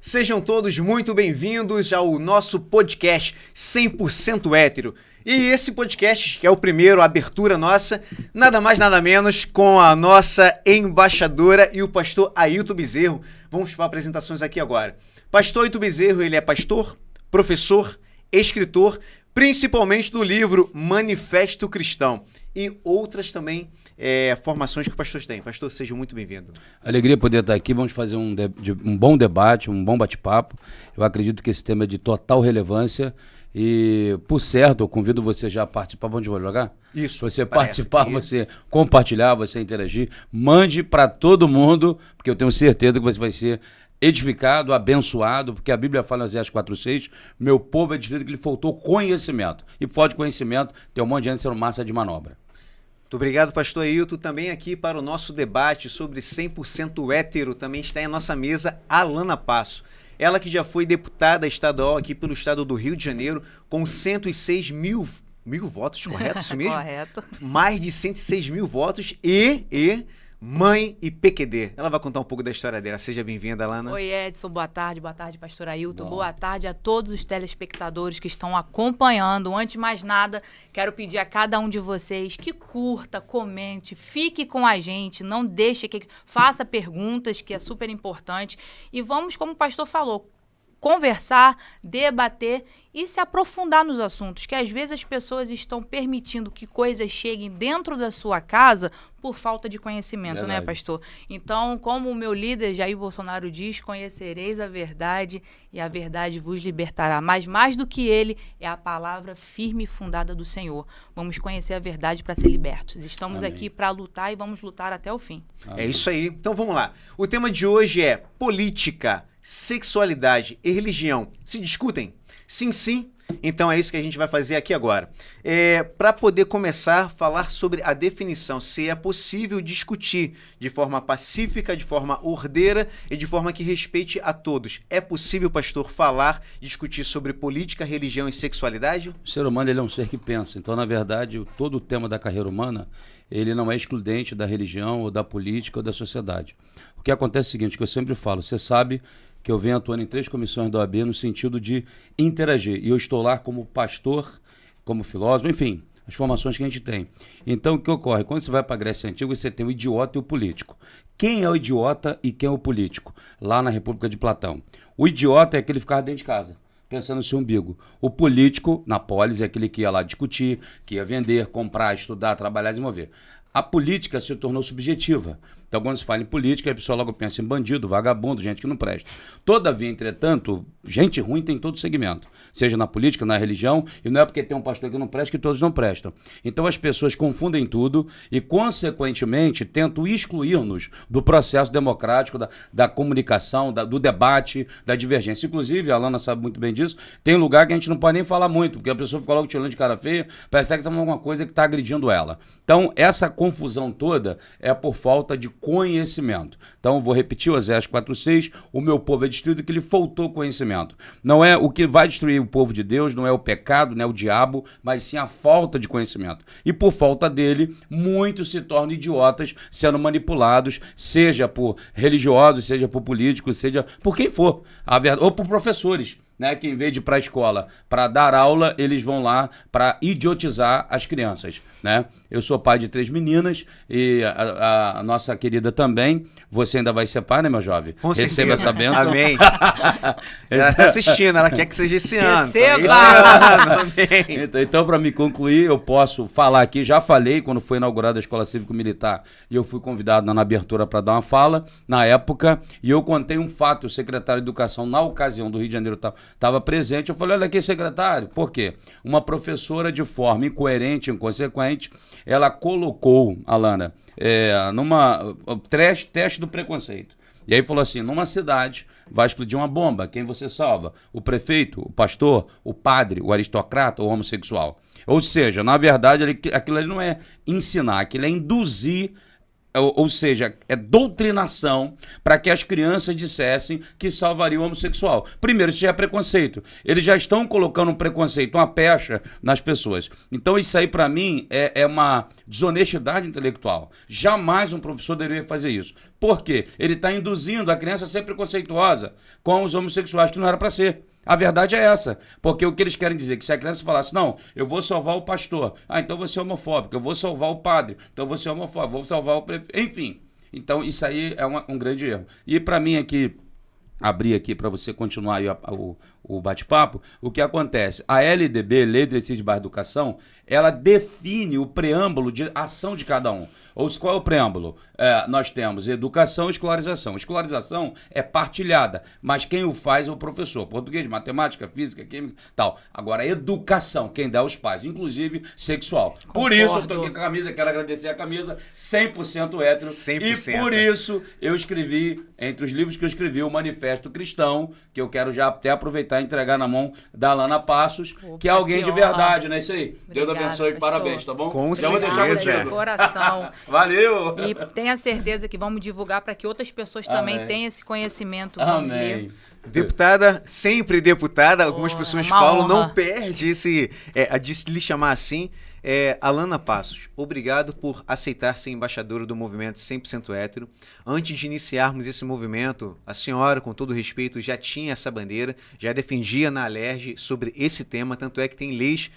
Sejam todos muito bem-vindos ao nosso podcast 100% hétero. E esse podcast, que é o primeiro, a abertura nossa, nada mais nada menos com a nossa embaixadora e o pastor Ailton Bezerro. Vamos para apresentações aqui agora. Pastor Ailton Bezerro, ele é pastor, professor, escritor, principalmente do livro Manifesto Cristão e outras também formações que o pastor tem. Pastor, seja muito bem-vindo. Alegria poder estar aqui. Vamos fazer um bom debate, um bom bate-papo. Eu acredito que esse tema é de total relevância e, por certo, eu convido você já a participar. Onde vou jogar? Isso. Você participar, você compartilhar, você interagir. Mande para todo mundo, porque eu tenho certeza que você vai ser edificado, abençoado, porque a Bíblia fala em Oséias 4:6, meu povo é edificado que lhe faltou conhecimento. E por falta de conhecimento, tem um monte de gente sendo massa de manobra. Muito obrigado, pastor Ailton. Também aqui para o nosso debate sobre 100% hétero, também está em nossa mesa a Alana Passo. Ela que já foi deputada estadual aqui pelo estado do Rio de Janeiro, com 106 mil votos, correto isso mesmo? Correto. Mais de 106 mil votos e mãe e PQD. Ela vai contar um pouco da história dela. Seja bem-vinda, Alana. Oi, Edson. Boa tarde, pastor Ailton. Boa tarde a todos os telespectadores que estão acompanhando. Antes de mais nada, quero pedir a cada um de vocês que curta, comente, fique com a gente, não deixe que faça perguntas, que é super importante. E vamos, como o pastor falou, conversar, debater e se aprofundar nos assuntos, que às vezes as pessoas estão permitindo que coisas cheguem dentro da sua casa por falta de conhecimento, Verdade. né, pastor? Então, como o meu líder Jair Bolsonaro diz, conhecereis a verdade e a verdade vos libertará. Mas mais do que ele, é a palavra firme e fundada do Senhor. Vamos conhecer a verdade para ser libertos. Estamos Amém. aqui para lutar e vamos lutar até o fim. É isso aí. Então vamos lá. O tema de hoje é política, sexualidade e religião se discutem? Sim, sim. Então é isso que a gente vai fazer aqui agora. Para poder começar a falar sobre a definição, se é possível discutir de forma pacífica, de forma ordeira e de forma que respeite a todos. É possível, pastor, discutir sobre política, religião e sexualidade? O ser humano ele é um ser que pensa. Então, na verdade, todo o tema da carreira humana, ele não é excludente da religião ou da política ou da sociedade. O que acontece é o seguinte, que eu sempre falo, você sabe que eu venho atuando em 3 comissões da OAB no sentido de interagir. E eu estou lá como pastor, como filósofo, enfim, as formações que a gente tem. Então, o que ocorre? Quando você vai para a Grécia Antiga, você tem o idiota e o político. Quem é o idiota e quem é o político? Lá na República de Platão. O idiota é aquele que ficava dentro de casa, pensando no seu umbigo. O político, na polis, é aquele que ia lá discutir, que ia vender, comprar, estudar, trabalhar, desenvolver. A política se tornou subjetiva. Então, quando se fala em política, a pessoa logo pensa em bandido, vagabundo, gente que não presta. Todavia, entretanto, gente ruim tem em todo segmento. Seja na política, na religião, e não é porque tem um pastor que não presta que todos não prestam. Então, as pessoas confundem tudo e, consequentemente, tentam excluir-nos do processo democrático, da comunicação, do debate, da divergência. Inclusive, a Alana sabe muito bem disso, tem lugar que a gente não pode nem falar muito, porque a pessoa fica logo tirando de cara feia, parece que está fazendo alguma coisa que está agredindo ela. Então, essa confusão toda é por falta de conhecimento. Então, vou repetir o Oséias 4:6, o meu povo é destruído que lhe faltou conhecimento. Não é o que vai destruir o povo de Deus, não é o pecado, não é o diabo, mas sim a falta de conhecimento. E por falta dele, muitos se tornam idiotas, sendo manipulados, seja por religiosos, seja por políticos, seja por quem for, ou por professores, né, que em vez de ir para a escola para dar aula, eles vão lá para idiotizar as crianças, né? Eu sou pai de 3 meninas e a nossa querida também. Você ainda vai ser pai, né, meu jovem? Com certeza. Receba essa bênção. Amém. Ela está assistindo, ela quer que seja esse ano. Receba! Esse ano, amém. Então, para me concluir, eu posso falar aqui, já falei quando foi inaugurada a Escola Cívico-Militar e eu fui convidado na abertura para dar uma fala, na época, e eu contei um fato, o secretário de Educação, na ocasião do Rio de Janeiro, estava presente, eu falei, olha aqui, secretário, por quê? Uma professora de forma incoerente, inconsequente, ela colocou, Alana, numa teste do preconceito. E aí falou assim, numa cidade vai explodir uma bomba, quem você salva? O prefeito, o pastor, o padre, o aristocrata ou o homossexual? Ou seja, na verdade, aquilo ali não é ensinar, aquilo é induzir ou seja, é doutrinação para que as crianças dissessem que salvaria o homossexual. Primeiro, isso já é preconceito. Eles já estão colocando um preconceito, uma pecha nas pessoas. Então isso aí para mim é uma desonestidade intelectual. Jamais um professor deveria fazer isso. Por quê? Ele está induzindo a criança a ser preconceituosa com os homossexuais, que não era para ser. A verdade é essa, porque o que eles querem dizer é que se a criança falasse, não, eu vou salvar o pastor, então você é homofóbico, eu vou salvar o padre, então você é homofóbico, vou salvar o prefeito, enfim. Então isso aí é um grande erro. E para mim aqui, abrir aqui para você continuar aí o bate-papo, o que acontece? A LDB, Lei de Diretriz de Base de Educação, ela define o preâmbulo de ação de cada um. Ou qual é o preâmbulo? Nós temos educação e escolarização. Escolarização é partilhada, mas quem o faz é o professor. Português, matemática, física, química, tal. Agora, educação, quem dá é os pais, inclusive sexual. Concordo. Por isso, eu tô aqui com a camisa, quero agradecer a camisa, 100% hétero. 100%. E por isso, eu escrevi, entre os livros que eu escrevi, o Manifesto Cristão, que eu quero já até aproveitar e entregar na mão da Alana Passos, que é alguém de verdade, né? Isso aí. Deus abençoe, pastor. Parabéns, tá bom? Com já vou deixar certeza. contigo. Coração. Valeu! E tenha certeza que vamos divulgar para que outras pessoas também Amém. tenham esse conhecimento. Amém. Deputada, sempre deputada, algumas pessoas uma falam, honra. não perde de lhe chamar assim. Alana Passos, obrigado por aceitar ser embaixadora do movimento 100% hétero. Antes de iniciarmos esse movimento, a senhora, com todo respeito, já tinha essa bandeira, já defendia na Alerj sobre esse tema, tanto é que tem leis,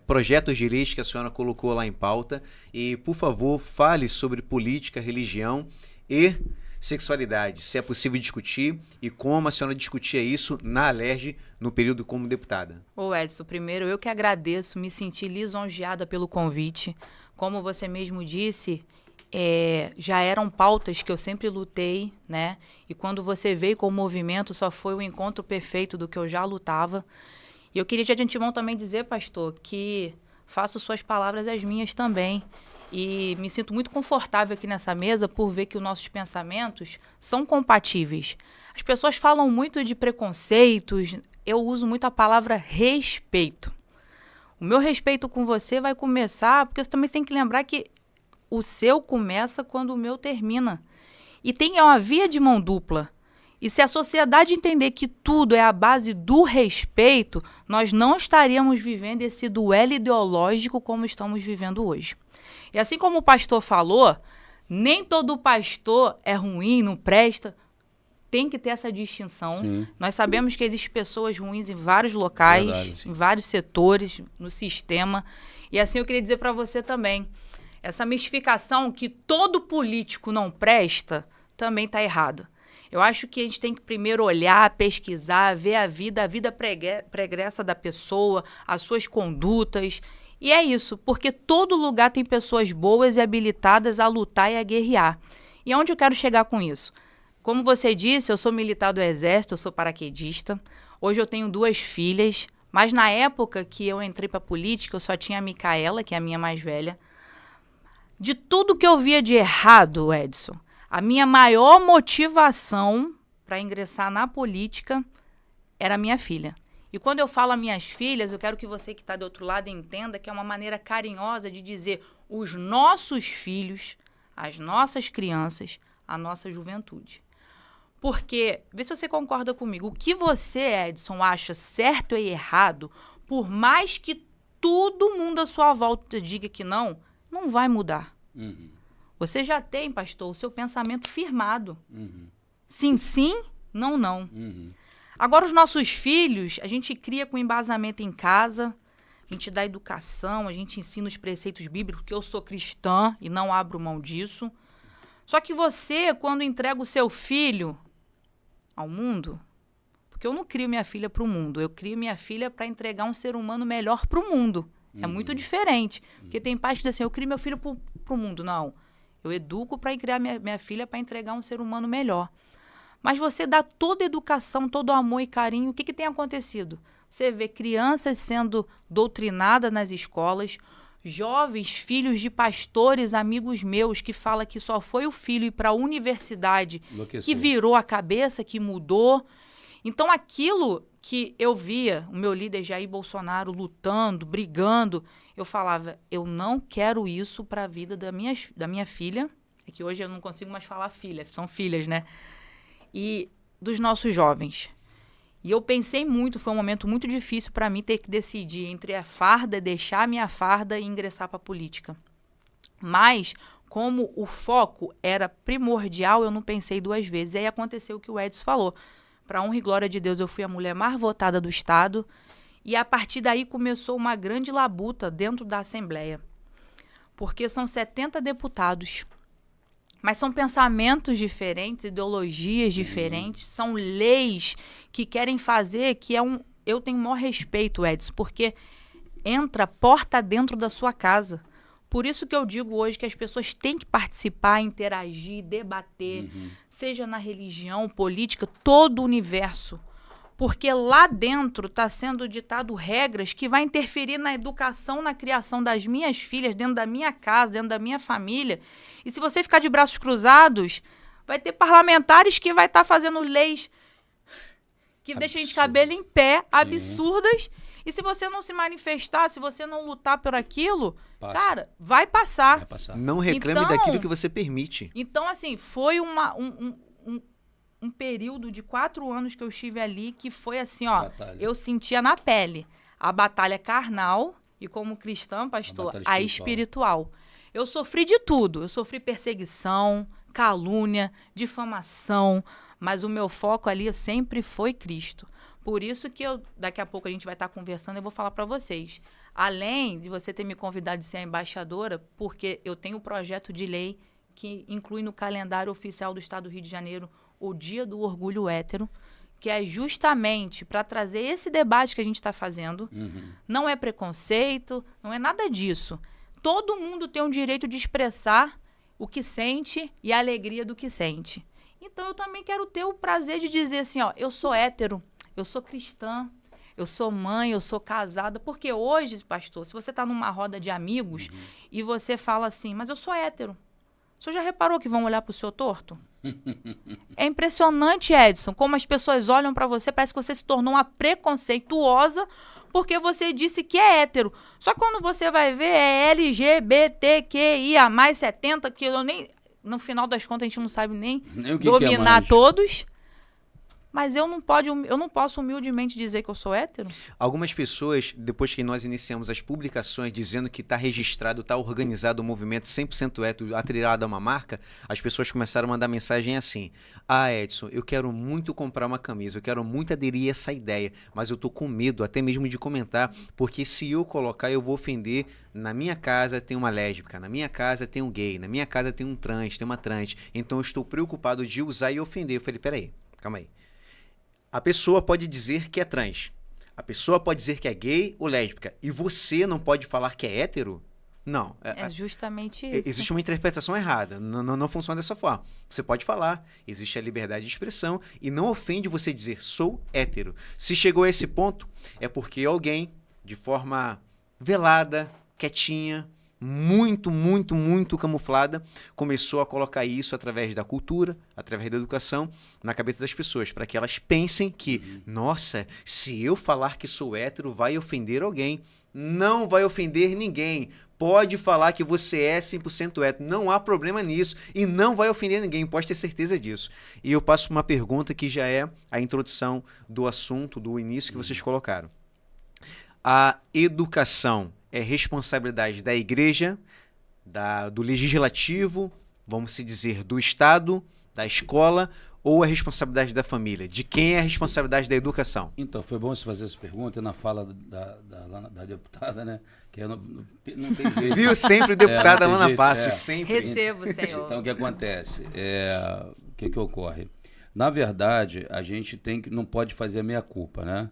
projetos de leis que a senhora colocou lá em pauta. E, por favor, fale sobre política, religião e sexualidade, se é possível discutir e como a senhora discutia isso na Alerj no período como deputada. Ô Edson, primeiro eu que agradeço, me senti lisonjeada pelo convite. Como você mesmo disse, já eram pautas que eu sempre lutei, né? E quando você veio com o movimento, só foi o encontro perfeito do que eu já lutava. E eu queria de antemão também dizer, pastor, que faço suas palavras as minhas também. E me sinto muito confortável aqui nessa mesa por ver que os nossos pensamentos são compatíveis. As pessoas falam muito de preconceitos, eu uso muito a palavra respeito. O meu respeito com você vai começar, porque você também tem que lembrar que o seu começa quando o meu termina. E tem uma via de mão dupla. E se a sociedade entender que tudo é a base do respeito, nós não estaríamos vivendo esse duelo ideológico como estamos vivendo hoje. E assim como o pastor falou, nem todo pastor é ruim, não presta. Tem que ter essa distinção. Sim. Nós sabemos que existem pessoas ruins em vários locais, Verdade, em vários setores, no sistema. E assim eu queria dizer para você também, essa mistificação que todo político não presta, também está errado. Eu acho que a gente tem que primeiro olhar, pesquisar, ver a vida pregressa da pessoa, as suas condutas. E é isso, porque todo lugar tem pessoas boas e habilitadas a lutar e a guerrear. E aonde eu quero chegar com isso? Como você disse, eu sou militar do Exército, eu sou paraquedista. Hoje eu tenho 2 filhas, mas na época que eu entrei para a política, eu só tinha a Micaela, que é a minha mais velha. De tudo que eu via de errado, Edson, a minha maior motivação para ingressar na política era a minha filha. E quando eu falo a minhas filhas, eu quero que você que está do outro lado entenda que é uma maneira carinhosa de dizer os nossos filhos, as nossas crianças, a nossa juventude. Porque, vê se você concorda comigo, o que você, Edson, acha certo e errado, por mais que todo mundo à sua volta diga que não vai mudar. Uhum. Você já tem, pastor, o seu pensamento firmado. Uhum. Sim, sim, não, não. Uhum. Agora, os nossos filhos, a gente cria com embasamento em casa, a gente dá educação, a gente ensina os preceitos bíblicos, porque eu sou cristã e não abro mão disso. Só que você, quando entrega o seu filho ao mundo, porque eu não crio minha filha para o mundo, eu crio minha filha para entregar um ser humano melhor para o mundo. É muito diferente. Porque tem pais que dizem assim, eu crio meu filho para o mundo. Não, eu educo para criar minha filha para entregar um ser humano melhor. Mas você dá toda a educação, todo o amor e carinho. O que tem acontecido? Você vê crianças sendo doutrinadas nas escolas, jovens, filhos de pastores, amigos meus, que falam que só foi o filho ir para a universidade que virou a cabeça, que mudou. Então, aquilo que eu via o meu líder Jair Bolsonaro lutando, brigando, eu falava, eu não quero isso para a vida da minha filha, é que hoje eu não consigo mais falar filha, são filhas, né? E dos nossos jovens. E eu pensei muito, foi um momento muito difícil para mim ter que decidir entre a farda, deixar a minha farda e ingressar para a política. Mas, como o foco era primordial, eu não pensei duas vezes. E aí aconteceu o que o Edson falou. Para honra e glória de Deus, eu fui a mulher mais votada do Estado. E a partir daí começou uma grande labuta dentro da Assembleia. Porque são 70 deputados. Mas são pensamentos diferentes, ideologias diferentes, são leis que querem fazer que eu tenho o maior respeito, Edson, porque entra porta dentro da sua casa. Por isso que eu digo hoje que as pessoas têm que participar, interagir, debater, seja na religião, política, todo o universo. Porque lá dentro está sendo ditado regras que vai interferir na educação, na criação das minhas filhas, dentro da minha casa, dentro da minha família. E se você ficar de braços cruzados, vai ter parlamentares que vai estar fazendo leis que deixam a gente de cabelo em pé, absurdas. E se você não se manifestar, se você não lutar por aquilo, cara, vai passar. Vai passar. Não reclame daquilo que você permite. Então, assim, foi um período de 4 anos que eu estive ali que foi assim, ó, Batalha. eu sentia na pele a batalha carnal e como cristã, pastor, a espiritual. Eu sofri de tudo. Eu sofri perseguição, calúnia, difamação, mas o meu foco ali sempre foi Cristo. Por isso que daqui a pouco a gente vai estar conversando, eu vou falar para vocês. Além de você ter me convidado de ser a embaixadora, porque eu tenho um projeto de lei que inclui no calendário oficial do Estado do Rio de Janeiro o Dia do Orgulho Hétero, que é justamente para trazer esse debate que a gente está fazendo. Não é preconceito, não é nada disso. Todo mundo tem o direito de expressar o que sente e a alegria do que sente. Então, eu também quero ter o prazer de dizer assim, ó, eu sou hétero, eu sou cristã, eu sou mãe, eu sou casada. Porque hoje, pastor, se você está numa roda de amigos e você fala assim, mas eu sou hétero. O senhor já reparou que vão olhar para o senhor torto? É impressionante, Edson, como as pessoas olham para você, parece que você se tornou uma preconceituosa porque você disse que é hétero. Só que quando você vai ver, é LGBTQIA+, 70, que eu nem... No final das contas, a gente não sabe nem dominar todos. Mas eu não posso humildemente dizer que eu sou hétero? Algumas pessoas, depois que nós iniciamos as publicações dizendo que está registrado, está organizado o movimento 100% hétero, atrelado a uma marca, as pessoas começaram a mandar mensagem assim: ah, Edson, eu quero muito comprar uma camisa, eu quero muito aderir a essa ideia, mas eu tô com medo até mesmo de comentar, porque se eu colocar eu vou ofender. Na minha casa tem uma lésbica, na minha casa tem um gay, na minha casa tem um trans, tem uma trans, então eu estou preocupado de usar e ofender. Eu falei, peraí, calma aí. A pessoa pode dizer que é trans. A pessoa pode dizer que é gay ou lésbica. E você não pode falar que é hétero? Não. É justamente isso. Existe uma interpretação errada. Não funciona dessa forma. Você pode falar. Existe a liberdade de expressão. E não ofende você dizer, sou hétero. Se chegou a esse ponto, é porque alguém, de forma velada, quietinha, muito camuflada, começou a colocar isso através da cultura, através da educação, na cabeça das pessoas, para que elas pensem que, nossa, se eu falar que sou hétero, vai ofender alguém. Não vai ofender ninguém. Pode falar que você é 100% hétero, não há problema nisso, e não vai ofender ninguém, pode ter certeza disso. E eu passo para uma pergunta que já é a introdução do assunto, do início que vocês colocaram. A educação é responsabilidade da igreja, do legislativo, vamos se dizer, do Estado, da escola, ou é responsabilidade da família? De quem é a responsabilidade da educação? Então, foi bom você fazer essa pergunta na fala da deputada, né? Que eu não tem jeito. Viu? Sempre deputada Lana Passo, sempre. Recebo, senhor. Então, o que acontece? O que ocorre? Na verdade, a gente não pode fazer a meia-culpa, né?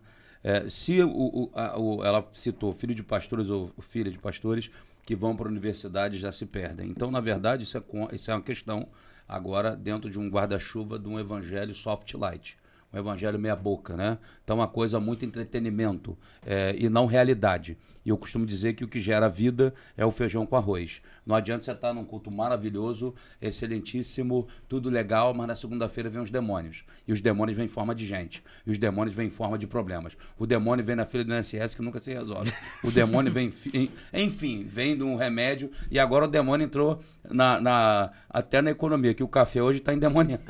Se ela citou filho de pastores ou filha de pastores que vão para a universidade já se perdem. Então, na verdade, isso é uma questão agora dentro de um guarda-chuva de um evangelho soft light, um evangelho meia boca, né? Então, uma coisa muito entretenimento e não realidade. E eu costumo dizer que o que gera vida é o feijão com arroz. Não adianta você estar num culto maravilhoso, excelentíssimo, tudo legal, mas na segunda-feira vem os demônios. E os demônios vêm em forma de gente. E os demônios vêm em forma de problemas. O demônio vem na fila do INSS que nunca se resolve. O demônio vem, enfim, vem de um remédio. E agora o demônio entrou até na economia, que o café hoje está endemoniado.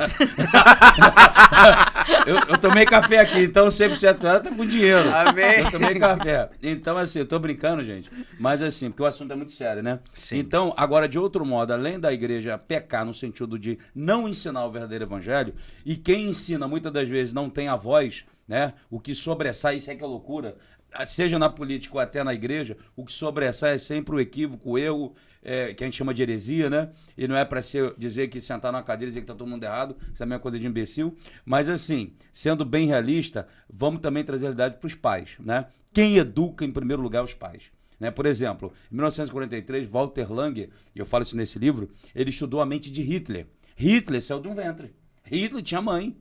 eu tomei café aqui, então 100% ela tá com dinheiro. Amém. Eu tomei café. Então, assim, eu tô brincando, gente, mas assim, porque o assunto é muito sério, né? Sim. Então, agora, de outro modo, além da igreja pecar no sentido de não ensinar o verdadeiro evangelho, e quem ensina muitas das vezes não tem a voz, né? O que sobressai, isso é que é loucura, seja na política ou até na igreja, o que sobressai é sempre o equívoco, o erro, que a gente chama de heresia, né? E não é para dizer que sentar na cadeira e dizer que tá todo mundo errado, isso é a mesma coisa de imbecil. Mas assim, sendo bem realista, vamos também trazer a realidade para os pais, né? Quem educa em primeiro lugar os pais? Né? Por exemplo, em 1943, Walter Langer, e eu falo isso nesse livro, ele estudou a mente de Hitler. Hitler saiu de um ventre. Hitler tinha mãe.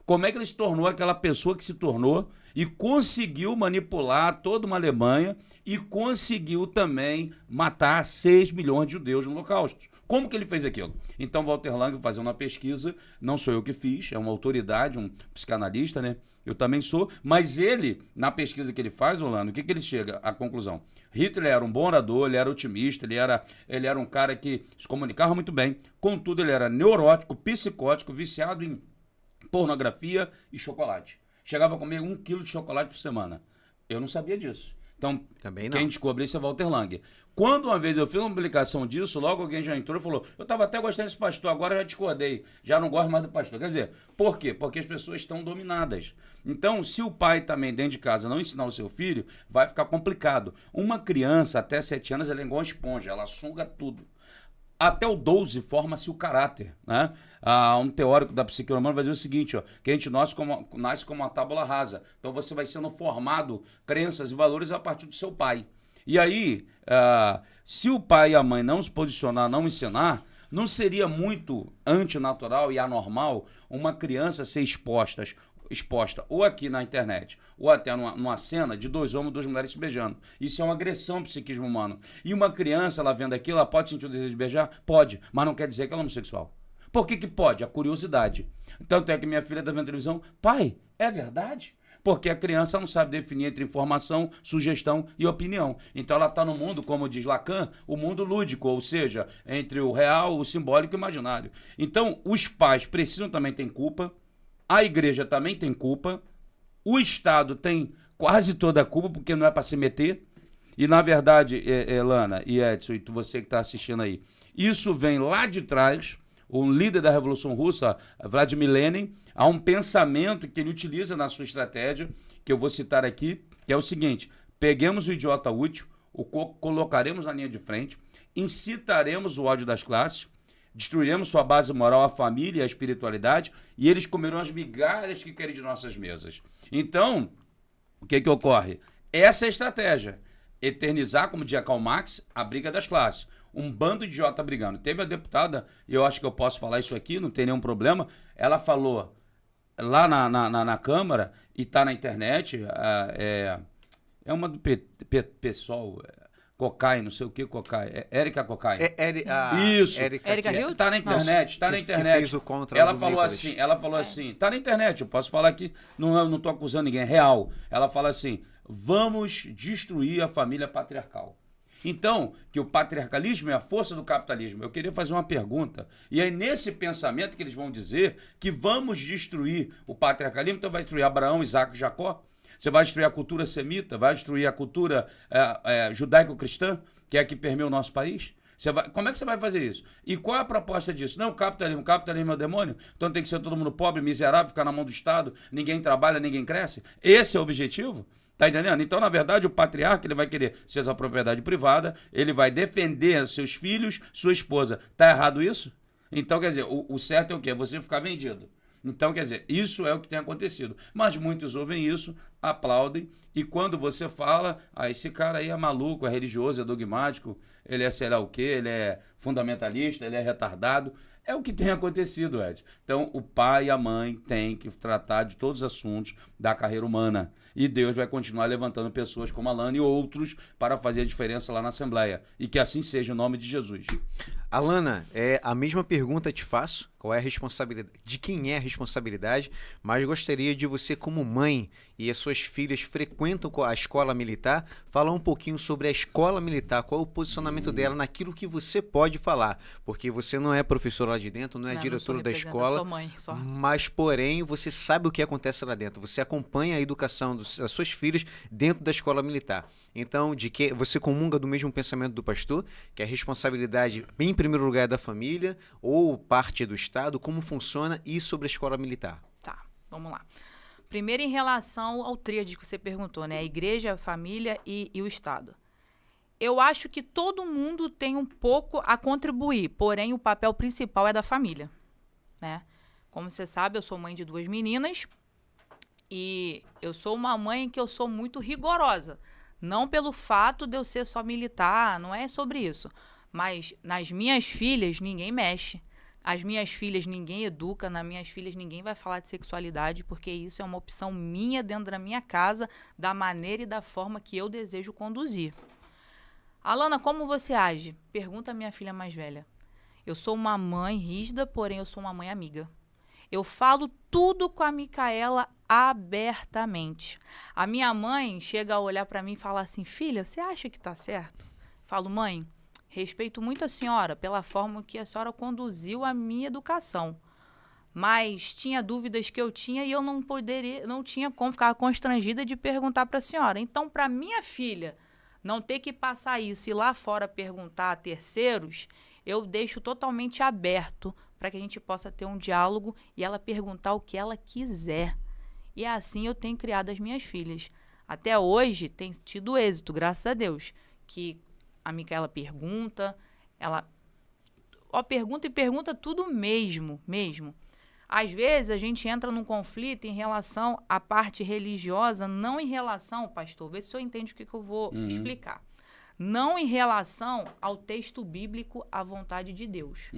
Como é que ele se tornou aquela pessoa que se tornou e conseguiu manipular toda uma Alemanha e conseguiu também matar 6 milhões de judeus no Holocausto? Como que ele fez aquilo? Então, Walter Langer, fazendo uma pesquisa, não sou eu que fiz, é uma autoridade, um psicanalista, né? Eu também sou, mas ele, na pesquisa que ele faz, Orlando, o que ele chega à conclusão? Hitler era um bom orador, ele era otimista, ele era um cara que se comunicava muito bem, contudo ele era neurótico, psicótico, viciado em pornografia e chocolate. Chegava a comer 1 quilo de chocolate por semana. Eu não sabia disso. Então, também não. Quem descobriu isso é Walter Langer. Quando uma vez eu fiz uma publicação disso, logo alguém já entrou e falou, eu estava até gostando desse pastor, agora já discordei, já não gosto mais do pastor. Quer dizer, por quê? Porque as pessoas estão dominadas. Então, se o pai também dentro de casa não ensinar o seu filho, vai ficar complicado. Uma criança até 7 anos, ela é igual uma esponja, ela suga tudo. Até o 12 forma-se o caráter, né? Um teórico da psique humana vai dizer o seguinte, ó, que a gente nasce como uma tábula rasa. Então você vai sendo formado crenças e valores a partir do seu pai. E aí, se o pai e a mãe não se posicionar, não ensinar, não seria muito antinatural e anormal uma criança ser exposta ou aqui na internet, ou até numa cena de 2 homens e 2 mulheres se beijando. Isso é uma agressão ao psiquismo humano. E uma criança, ela vendo aquilo, ela pode sentir o desejo de beijar? Pode, mas não quer dizer que ela é homossexual. Por que pode? A curiosidade. Tanto é que minha filha está vendo televisão, pai, é verdade? Porque a criança não sabe definir entre informação, sugestão e opinião. Então ela está no mundo, como diz Lacan, o mundo lúdico, ou seja, entre o real, o simbólico e o imaginário. Então os pais precisam também ter culpa, a igreja também tem culpa, o Estado tem quase toda a culpa, porque não é para se meter. E, na verdade, Elana e Edson, e você que está assistindo aí, isso vem lá de trás, o líder da Revolução Russa, Vladimir Lenin, há um pensamento que ele utiliza na sua estratégia, que eu vou citar aqui, que é o seguinte, peguemos o idiota útil, o colocaremos na linha de frente, incitaremos o ódio das classes, destruiremos sua base moral, a família e a espiritualidade, e eles comerão as migalhas que querem de nossas mesas. Então, o que ocorre? Essa é a estratégia. Eternizar, como dizia Karl Marx, a briga das classes. Um bando de idiota brigando. Teve a deputada, e eu acho que eu posso falar isso aqui, não tem nenhum problema, ela falou lá na Câmara, e está na internet, é uma do PSOL, Cocai, não sei o que Cocai. Érica Cocai. Isso. Érica Hilton? Tá na internet, tá na internet. Fez o contra ela do falou Nicolas. assim, tá na internet, eu posso falar aqui, não tô acusando ninguém, é real. Ela fala assim, vamos destruir a família patriarcal. Então, que o patriarcalismo é a força do capitalismo. Eu queria fazer uma pergunta. E aí, nesse pensamento que eles vão dizer que vamos destruir o patriarcalismo, então vai destruir Abraão, Isaac e Jacó? Você vai destruir a cultura semita, vai destruir a cultura judaico-cristã, que é a que permeia o nosso país? Como é que você vai fazer isso? E qual é a proposta disso? Não, o capitalismo é o demônio, então tem que ser todo mundo pobre, miserável, ficar na mão do Estado, ninguém trabalha, ninguém cresce? Esse é o objetivo? Tá entendendo? Então, na verdade, o patriarca, ele vai querer ser sua propriedade privada, ele vai defender seus filhos, sua esposa. Tá errado isso? Então, quer dizer, o certo é o quê? Você ficar vendido. Então, quer dizer, isso é o que tem acontecido. Mas muitos ouvem isso, aplaudem, e quando você fala, esse cara aí é maluco, é religioso, é dogmático, ele é sei lá o quê, ele é fundamentalista, ele é retardado. É o que tem acontecido, Ed. Então, o pai e a mãe têm que tratar de todos os assuntos da carreira humana. E Deus vai continuar levantando pessoas como Alana e outros para fazer a diferença lá na Assembleia. E que assim seja, em nome de Jesus. Alana, a mesma pergunta te faço. Qual é a responsabilidade? De quem é a responsabilidade? Mas gostaria de você, como mãe, e as suas filhas frequentam a escola militar, falar um pouquinho sobre a escola militar. Qual é o posicionamento dela naquilo que você pode falar? Porque você não é professora lá de dentro, não é diretora da escola. Sou mãe, só. Mas, porém, você sabe o que acontece lá dentro. Você acompanha a educação das suas filhas dentro da escola militar. Então, de que você comunga do mesmo pensamento do pastor, que a responsabilidade, em primeiro lugar, é da família ou parte do Estado, como funciona, e sobre a escola militar? Tá, vamos lá. Primeiro, em relação ao tríade que você perguntou, né? A igreja, a família e o Estado. Eu acho que todo mundo tem um pouco a contribuir, porém o papel principal é da família, né? Como você sabe, eu sou mãe de 2 meninas e eu sou uma mãe que eu sou muito rigorosa. Não pelo fato de eu ser só militar, não é sobre isso. Mas nas minhas filhas, ninguém mexe. As minhas filhas, ninguém educa. Nas minhas filhas, ninguém vai falar de sexualidade, porque isso é uma opção minha dentro da minha casa, da maneira e da forma que eu desejo conduzir. Alana, como você age? Pergunta a minha filha mais velha. Eu sou uma mãe rígida, porém eu sou uma mãe amiga. Eu falo tudo com a Micaela abertamente. A minha mãe chega a olhar para mim e falar assim, filha, você acha que tá certo? Falo, mãe, respeito muito a senhora pela forma que a senhora conduziu a minha educação. Mas tinha dúvidas que eu tinha e eu não tinha como ficar constrangida de perguntar para a senhora. Então, para minha filha não ter que passar isso e lá fora perguntar a terceiros, eu deixo totalmente aberto para que a gente possa ter um diálogo e ela perguntar o que ela quiser. E assim eu tenho criado as minhas filhas. Até hoje tem tido êxito, graças a Deus, que a Micaela pergunta, ela pergunta e pergunta tudo mesmo. Às vezes a gente entra num conflito em relação à parte religiosa, não em relação, pastor, vê se o senhor entende o que eu vou explicar. Não em relação ao texto bíblico, à vontade de Deus.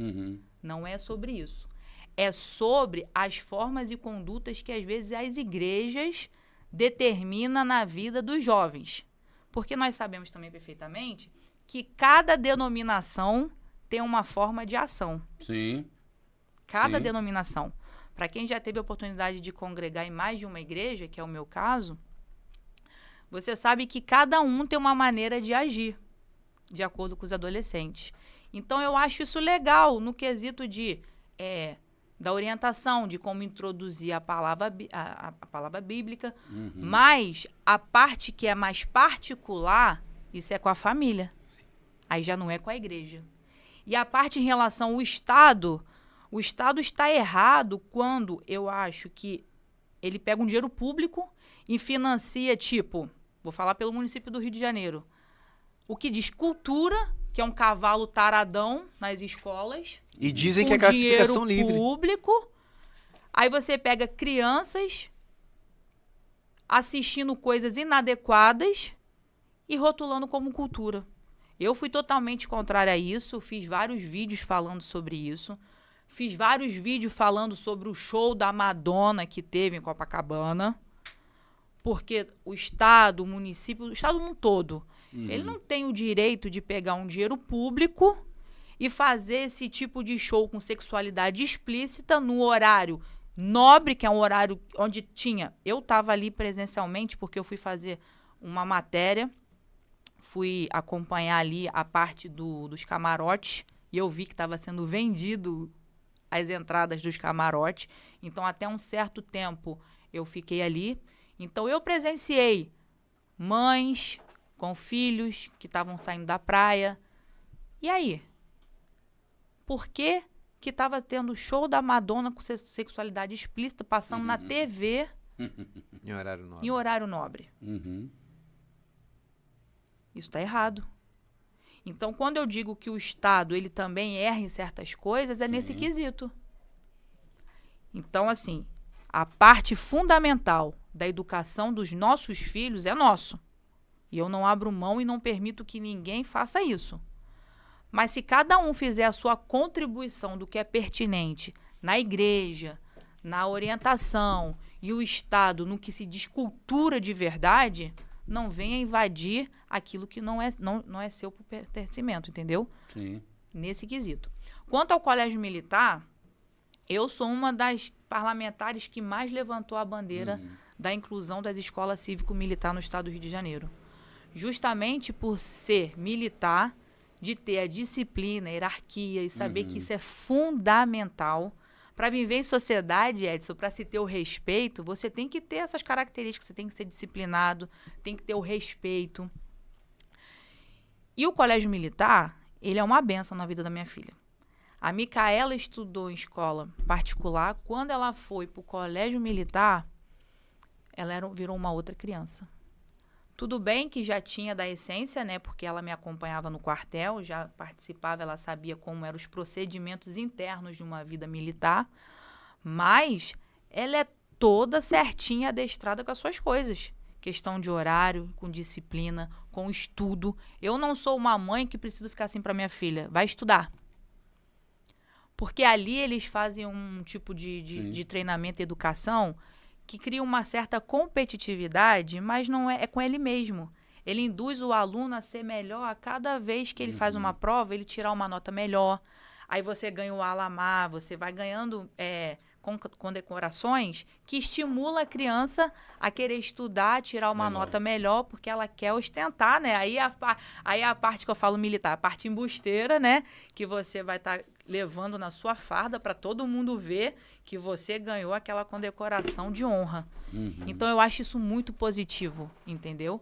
Não é sobre isso. É sobre as formas e condutas que, às vezes, as igrejas determinam na vida dos jovens. Porque nós sabemos também perfeitamente que cada denominação tem uma forma de ação. Sim. Cada denominação. Para quem já teve a oportunidade de congregar em mais de uma igreja, que é o meu caso, você sabe que cada um tem uma maneira de agir, de acordo com os adolescentes. Então, eu acho isso legal no quesito da orientação, de como introduzir a palavra bíblica. Mas a parte que é mais particular, isso é com a família. Aí já não é com a igreja. E a parte em relação ao Estado, o Estado está errado quando eu acho que ele pega um dinheiro público e financia, vou falar pelo município do Rio de Janeiro, o que diz cultura, que é um cavalo taradão nas escolas. E dizem que é classificação livre. Público. Aí você pega crianças assistindo coisas inadequadas e rotulando como cultura. Eu fui totalmente contrária a isso, fiz vários vídeos falando sobre isso. Fiz vários vídeos falando sobre o show da Madonna que teve em Copacabana. Porque o Estado, o município, o Estado num todo, ele não tem o direito de pegar um dinheiro público e fazer esse tipo de show com sexualidade explícita no horário nobre, que é um horário onde tinha... Eu estava ali presencialmente porque eu fui fazer uma matéria, fui acompanhar ali a parte dos camarotes e eu vi que estava sendo vendido as entradas dos camarotes. Então, até um certo tempo, eu fiquei ali. Então, eu presenciei mães com filhos que estavam saindo da praia. E aí? Por que estava tendo show da Madonna com sexualidade explícita passando na TV em horário nobre? Isso está errado. Então, quando eu digo que o Estado ele também erra em certas coisas, é nesse quesito. Então, assim, a parte fundamental da educação dos nossos filhos é nosso. E eu não abro mão e não permito que ninguém faça isso. Mas se cada um fizer a sua contribuição do que é pertinente na igreja, na orientação e o Estado no que se diz cultura de verdade, não venha invadir aquilo que não é seu pertencimento, entendeu? Sim. Nesse quesito. Quanto ao colégio militar, eu sou uma das parlamentares que mais levantou a bandeira da inclusão das escolas cívico-militar no estado do Rio de Janeiro. Justamente por ser militar, de ter a disciplina, a hierarquia e saber que isso é fundamental. Para viver em sociedade, Edson, para se ter o respeito, você tem que ter essas características, você tem que ser disciplinado, tem que ter o respeito. E o colégio militar, ele é uma benção na vida da minha filha. A Micaela estudou em escola particular. Quando ela foi para o colégio militar, ela virou uma outra criança. Tudo bem que já tinha da essência, né? Porque ela me acompanhava no quartel, já participava, ela sabia como eram os procedimentos internos de uma vida militar. Mas ela é toda certinha, adestrada com as suas coisas. Questão de horário, com disciplina, com estudo. Eu não sou uma mãe que preciso ficar assim para minha filha. Vai estudar. Porque ali eles fazem um tipo de treinamento e educação que cria uma certa competitividade, mas não é com ele mesmo. Ele induz o aluno a ser melhor a cada vez que ele faz uma prova, ele tirar uma nota melhor. Aí você ganha o alamar, você vai ganhando condecorações que estimula a criança a querer estudar, tirar uma nota melhor, porque ela quer ostentar, né? Aí a parte que eu falo militar, a parte embusteira, né? Que você vai estar levando na sua farda para todo mundo ver que você ganhou aquela condecoração de honra. Então, eu acho isso muito positivo, entendeu?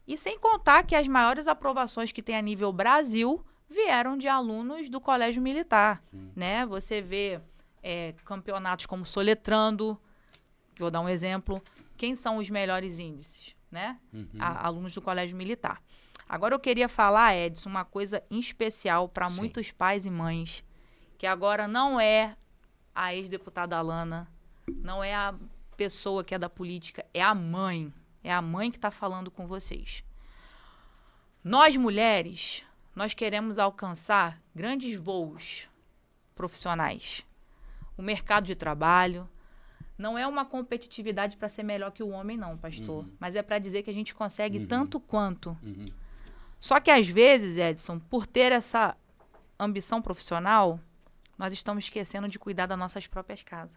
E sem contar que as maiores aprovações que tem a nível Brasil vieram de alunos do colégio militar, né? Você vê campeonatos como Soletrando, que vou dar um exemplo. Quem são os melhores índices, né? Alunos do colégio militar. Agora eu queria falar, Edson, uma coisa em especial para muitos pais e mães, que agora não é a ex-deputada Alana, não é a pessoa que é da política, é a mãe. É a mãe que está falando com vocês. Nós, mulheres, nós queremos alcançar grandes voos profissionais. O mercado de trabalho não é uma competitividade para ser melhor que o homem, não, pastor. Mas é para dizer que a gente consegue tanto quanto. Só que, às vezes, Edson, por ter essa ambição profissional, nós estamos esquecendo de cuidar das nossas próprias casas.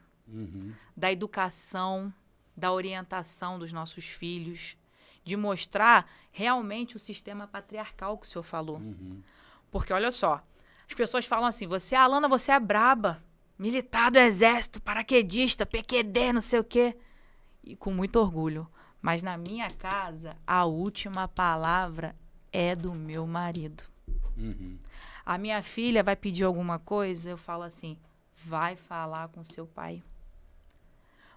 Da educação, da orientação dos nossos filhos, de mostrar realmente o sistema patriarcal que o senhor falou. Porque, olha só, as pessoas falam assim, Alana, você é braba, militar do exército, paraquedista, PQD, não sei o quê. E com muito orgulho. Mas na minha casa, a última palavra é do meu marido. A minha filha vai pedir alguma coisa, eu falo assim, vai falar com seu pai.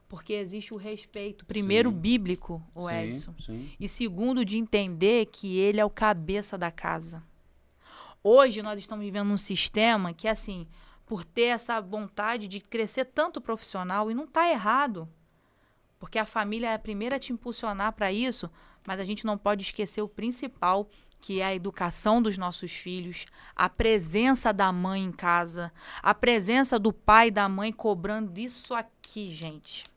Porque existe o respeito, primeiro bíblico, o Edson, e segundo de entender que ele é o cabeça da casa. Hoje nós estamos vivendo um sistema que, assim, por ter essa vontade de crescer tanto profissional, e não está errado, porque a família é a primeira a te impulsionar para isso, mas a gente não pode esquecer o principal, que é a educação dos nossos filhos, a presença da mãe em casa, a presença do pai e da mãe cobrando isso aqui, gente.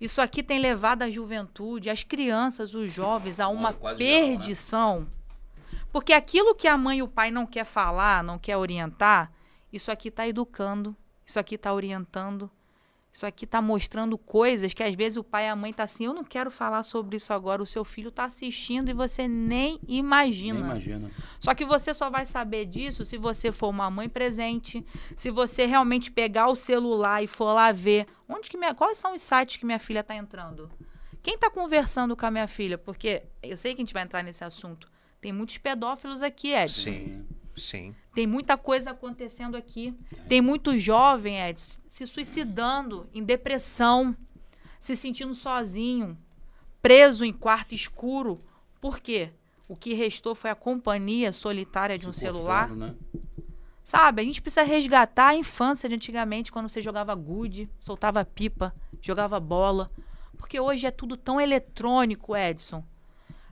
Isso aqui tem levado a juventude, as crianças, os jovens a uma perdição. Porque aquilo que a mãe e o pai não quer falar, não quer orientar, isso aqui está educando, isso aqui está orientando, isso aqui está mostrando coisas que às vezes o pai e a mãe tá assim, eu não quero falar sobre isso agora, o seu filho está assistindo e você nem imagina. Nem imagina. Só que você só vai saber disso se você for uma mãe presente, se você realmente pegar o celular e for lá ver quais são os sites que minha filha está entrando. Quem está conversando com a minha filha? Porque eu sei que a gente vai entrar nesse assunto. Tem muitos pedófilos aqui, Edson. Sim. Tem muita coisa acontecendo aqui. Tem muito jovem, Edson, se suicidando, em depressão, se sentindo sozinho, preso em quarto escuro. Por quê? O que restou foi a companhia solitária de um celular. Né? Sabe, a gente precisa resgatar a infância de antigamente, quando você jogava gude, soltava pipa, jogava bola. Porque hoje é tudo tão eletrônico, Edson.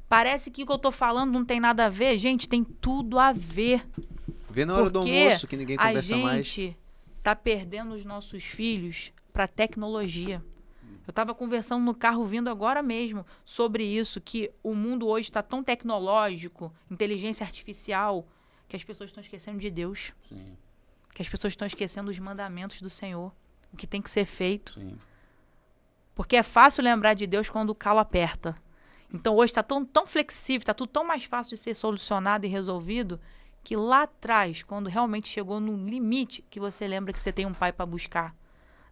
Parece que o que eu tô falando não tem nada a ver. Gente, tem tudo a ver. Vê na hora do almoço que ninguém conversa mais. A gente tá perdendo os nossos filhos para tecnologia. Eu estava conversando no carro vindo agora mesmo sobre isso, que o mundo hoje está tão tecnológico, inteligência artificial, que as pessoas estão esquecendo de Deus. Sim. Que as pessoas estão esquecendo os mandamentos do Senhor, o que tem que ser feito. Sim. Porque é fácil lembrar de Deus quando o calo aperta. Então hoje está tão flexível, está tudo tão mais fácil de ser solucionado e resolvido, que lá atrás, quando realmente chegou no limite, que você lembra que você tem um pai para buscar.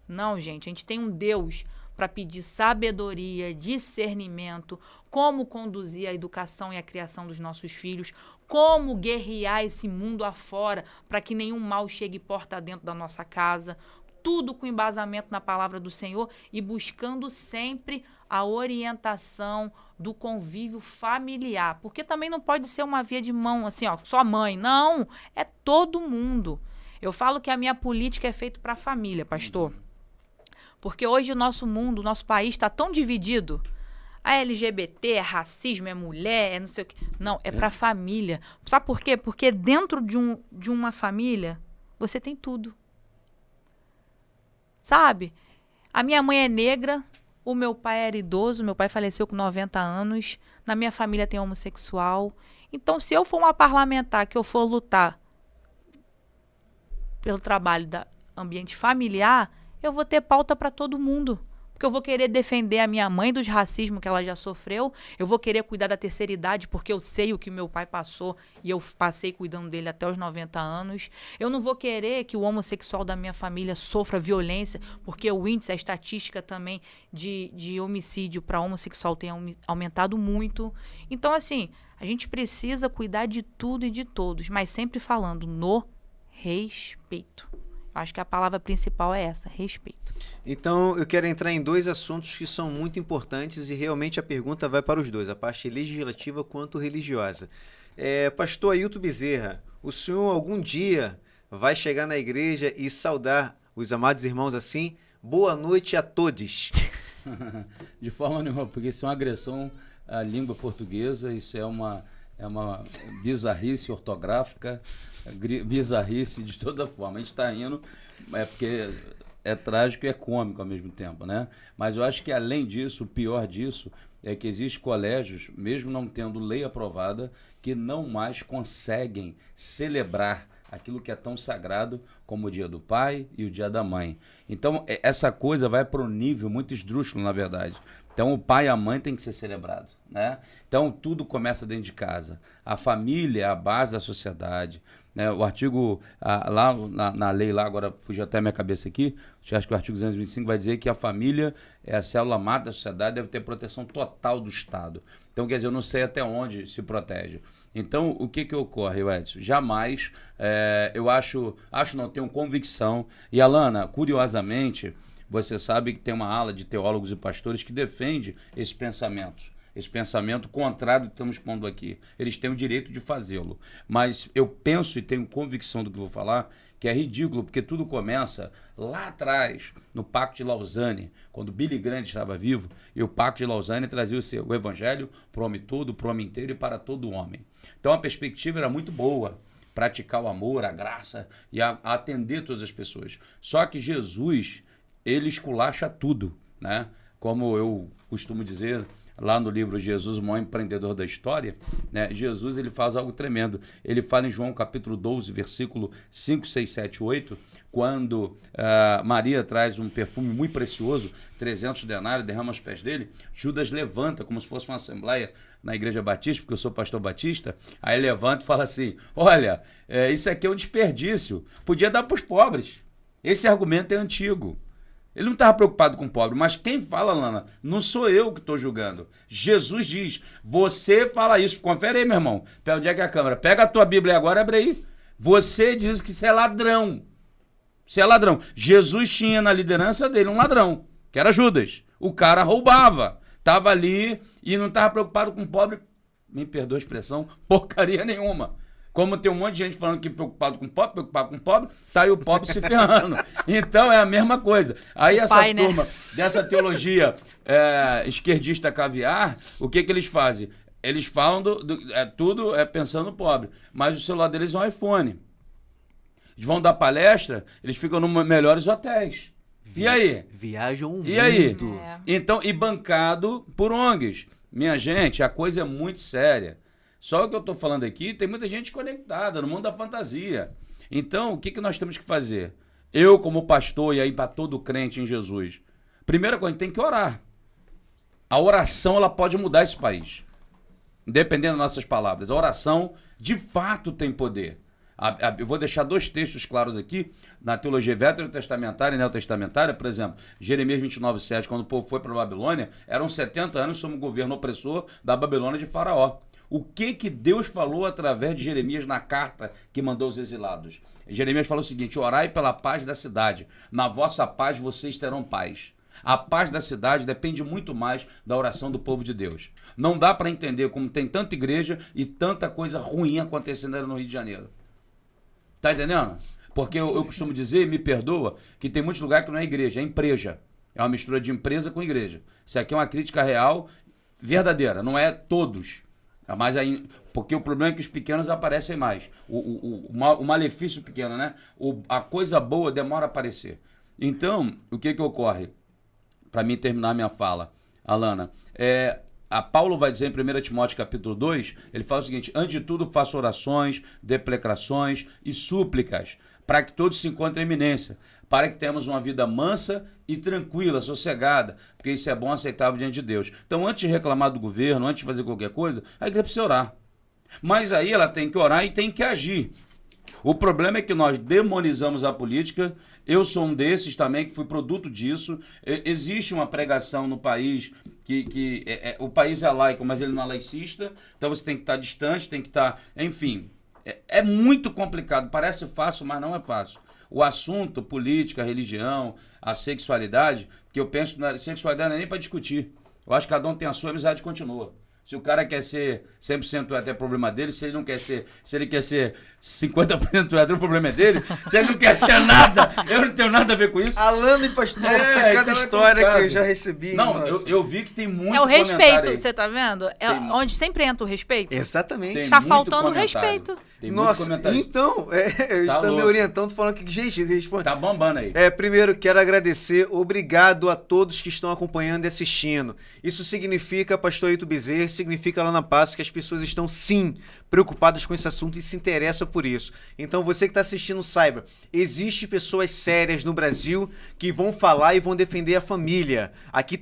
Não, gente, a gente tem um Deus para pedir sabedoria, discernimento, como conduzir a educação e a criação dos nossos filhos, como guerrear esse mundo afora para que nenhum mal chegue porta dentro da nossa casa, tudo com embasamento na palavra do Senhor e buscando sempre a orientação do convívio familiar, porque também não pode ser uma via de mão assim, ó, só mãe, não, é todo mundo. Eu falo que a minha política é feita para a família, pastor. Porque hoje o nosso mundo, o nosso país está tão dividido. A LGBT, é racismo, é mulher, é não sei o quê. Não, é para a família. Sabe por quê? Porque dentro de uma família, você tem tudo. Sabe? A minha mãe é negra, o meu pai era idoso, meu pai faleceu com 90 anos, na minha família tem homossexual. Então, se eu for uma parlamentar que eu for lutar pelo trabalho do ambiente familiar, eu vou ter pauta para todo mundo. Porque eu vou querer defender a minha mãe dos racismos que ela já sofreu, eu vou querer cuidar da terceira idade porque eu sei o que meu pai passou e eu passei cuidando dele até os 90 anos. Eu não vou querer que o homossexual da minha família sofra violência, porque o índice, a estatística também de homicídio para homossexual tem aumentado muito. Então, assim, a gente precisa cuidar de tudo e de todos, mas sempre falando no respeito. Acho que a palavra principal é essa, respeito. Então, eu quero entrar em dois assuntos que são muito importantes e realmente a pergunta vai para os dois, a parte legislativa quanto religiosa. Pastor Ailton Bezerra, o senhor algum dia vai chegar na igreja e saudar os amados irmãos assim? Boa noite a todos. De forma nenhuma, porque isso é uma agressão à língua portuguesa, isso é uma bizarrice ortográfica, bizarrice de toda forma. A gente está rindo, porque é trágico e é cômico ao mesmo tempo, né? Mas eu acho que, além disso, o pior disso é que existem colégios, mesmo não tendo lei aprovada, que não mais conseguem celebrar aquilo que é tão sagrado como o dia do pai e o dia da mãe. Então, essa coisa vai para um nível muito esdrúxulo, na verdade. Então, o pai e a mãe têm que ser celebrados, né? Então, tudo começa dentro de casa. A família é a base da sociedade, né? O artigo, lá na lei, lá agora fugiu até a minha cabeça aqui, acho que o artigo 225 vai dizer que a família é a célula mata da sociedade, deve ter proteção total do Estado. Então, quer dizer, eu não sei até onde se protege. Então, o que ocorre, Edson? Jamais, eu tenho convicção. E, Alana, curiosamente, você sabe que tem uma ala de teólogos e pastores que defende esse pensamento contrário do que estamos expondo aqui. Eles têm o direito de fazê-lo. Mas eu penso e tenho convicção do que vou falar, que é ridículo, porque tudo começa lá atrás, no Pacto de Lausanne, quando Billy Graham estava vivo, e o Pacto de Lausanne trazia o evangelho para o homem todo, para o homem inteiro e para todo homem. Então a perspectiva era muito boa, praticar o amor, a graça e atender todas as pessoas. Só que Jesus, ele esculacha tudo, né? Como eu costumo dizer lá no livro Jesus, o maior empreendedor da história, né? Jesus, ele faz algo tremendo. Ele fala em João capítulo 12, versículo 5, 6, 7, 8, quando Maria traz um perfume muito precioso, 300 denários, derrama aos pés dele, Judas levanta como se fosse uma assembleia na igreja batista, porque eu sou pastor batista, aí levanta e fala assim, olha, isso aqui é um desperdício, podia dar para os pobres. Esse argumento é antigo. Ele não estava preocupado com o pobre, mas quem fala, Lana, não sou eu que estou julgando. Jesus diz, você fala isso, confere aí, meu irmão, onde é que é a câmera? Pega a tua Bíblia agora, abre aí. Você diz que você é ladrão. Você é ladrão. Jesus tinha na liderança dele um ladrão, que era Judas. O cara roubava, estava ali e não estava preocupado com o pobre, me perdoa a expressão, porcaria nenhuma. Como tem um monte de gente falando que preocupado com pobre, tá aí o pobre se ferrando. Então é a mesma coisa. Aí essa turma dessa teologia esquerdista caviar, o que eles fazem? Eles falam tudo pensando no pobre, mas o celular deles é um iPhone. Eles vão dar palestra, eles ficam nos melhores hotéis. E aí? Viajam o E aí? mundo. Então, e bancado por ONGs. Minha gente, a coisa é muito séria. Só o que eu estou falando aqui, tem muita gente conectada no mundo da fantasia. Então, o que nós temos que fazer? Eu, como pastor, e aí para todo crente em Jesus, primeira coisa, a gente tem que orar. A oração, ela pode mudar esse país. Independendo das nossas palavras. A oração, de fato, tem poder. Eu vou deixar 2 textos claros aqui, na teologia veterotestamentária e neotestamentária, por exemplo, Jeremias 29:7, quando o povo foi para a Babilônia, eram 70 anos sob o governo opressor da Babilônia de Faraó. O que Deus falou através de Jeremias na carta que mandou os exilados? Jeremias falou o seguinte: orai pela paz da cidade, na vossa paz vocês terão paz. A paz da cidade depende muito mais da oração do povo de Deus. Não dá para entender como tem tanta igreja e tanta coisa ruim acontecendo no Rio de Janeiro. Tá entendendo? Porque eu costumo dizer, me perdoa, que tem muitos lugares que não é igreja, é empresa. É uma mistura de empresa com igreja. Isso aqui é uma crítica real, verdadeira, não é todos. Mas aí, porque o problema é que os pequenos aparecem mais. O malefício pequeno, né? A coisa boa demora a aparecer. Então, o que ocorre? Para mim terminar minha fala, Alana, a Paulo vai dizer em 1 Timóteo capítulo 2, ele fala o seguinte: antes de tudo faço orações, deprecações e súplicas, para que todos se encontrem em eminência, para que tenhamos uma vida mansa e tranquila, sossegada, porque isso é bom, aceitável diante de Deus. Então, antes de reclamar do governo, antes de fazer qualquer coisa, a igreja precisa orar. Mas aí ela tem que orar e tem que agir. O problema é que nós demonizamos a política. Eu sou um desses também, que fui produto disso. Existe uma pregação no país que o país é laico, mas ele não é laicista. Então você tem que estar distante, tem que estar... Enfim, é muito complicado. Parece fácil, mas não é fácil. O assunto, política, religião, a sexualidade, que eu penso que a sexualidade não é nem para discutir. Eu acho que cada um tem a sua, a amizade continua. Se o cara quer ser 100% hétero, é problema dele. Se ele não quer ser, se ele quer ser 50% hétero, o problema é dele. Se ele não quer ser nada, eu não tenho nada a ver com isso. Alana e pastor, cada então história que eu já recebi. Não, eu vi que tem muito É o respeito, aí. você tá vendo? Onde sempre entra o respeito. Exatamente. Tem Tá muito faltando comentário. respeito. Tem Nossa, muito comentário. então, eu Tá estou me louco. orientando, falando que, gente, responde. Tá bombando aí. Primeiro, quero agradecer, obrigado a todos que estão acompanhando e assistindo. Isso significa, pastor Ailton Bezerra, significa lá na Passo que as pessoas estão, sim, preocupadas com esse assunto e se interessam por isso. Então, você que está assistindo, saiba, existem pessoas sérias no Brasil que vão falar e vão defender a família. Aqui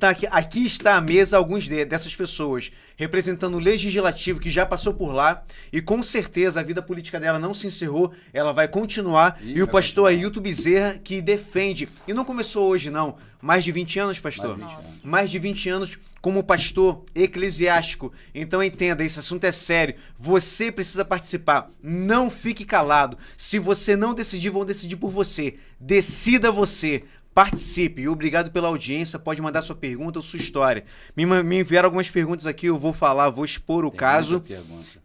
está à mesa alguns dessas pessoas, representando o legislativo que já passou por lá, e com certeza a vida política dela não se encerrou, ela vai continuar. E o pastor Ailton Bezerra, que defende, e não começou hoje não, mais de 20 anos, pastor? Mais de 20 anos como pastor eclesiástico. Então entenda, esse assunto é sério. Você precisa participar. Não fique calado. Se você não decidir, vão decidir por você. Decida você. Participe. E obrigado pela audiência. Pode mandar sua pergunta ou sua história. Me enviaram algumas perguntas aqui, eu vou falar, vou expor o caso.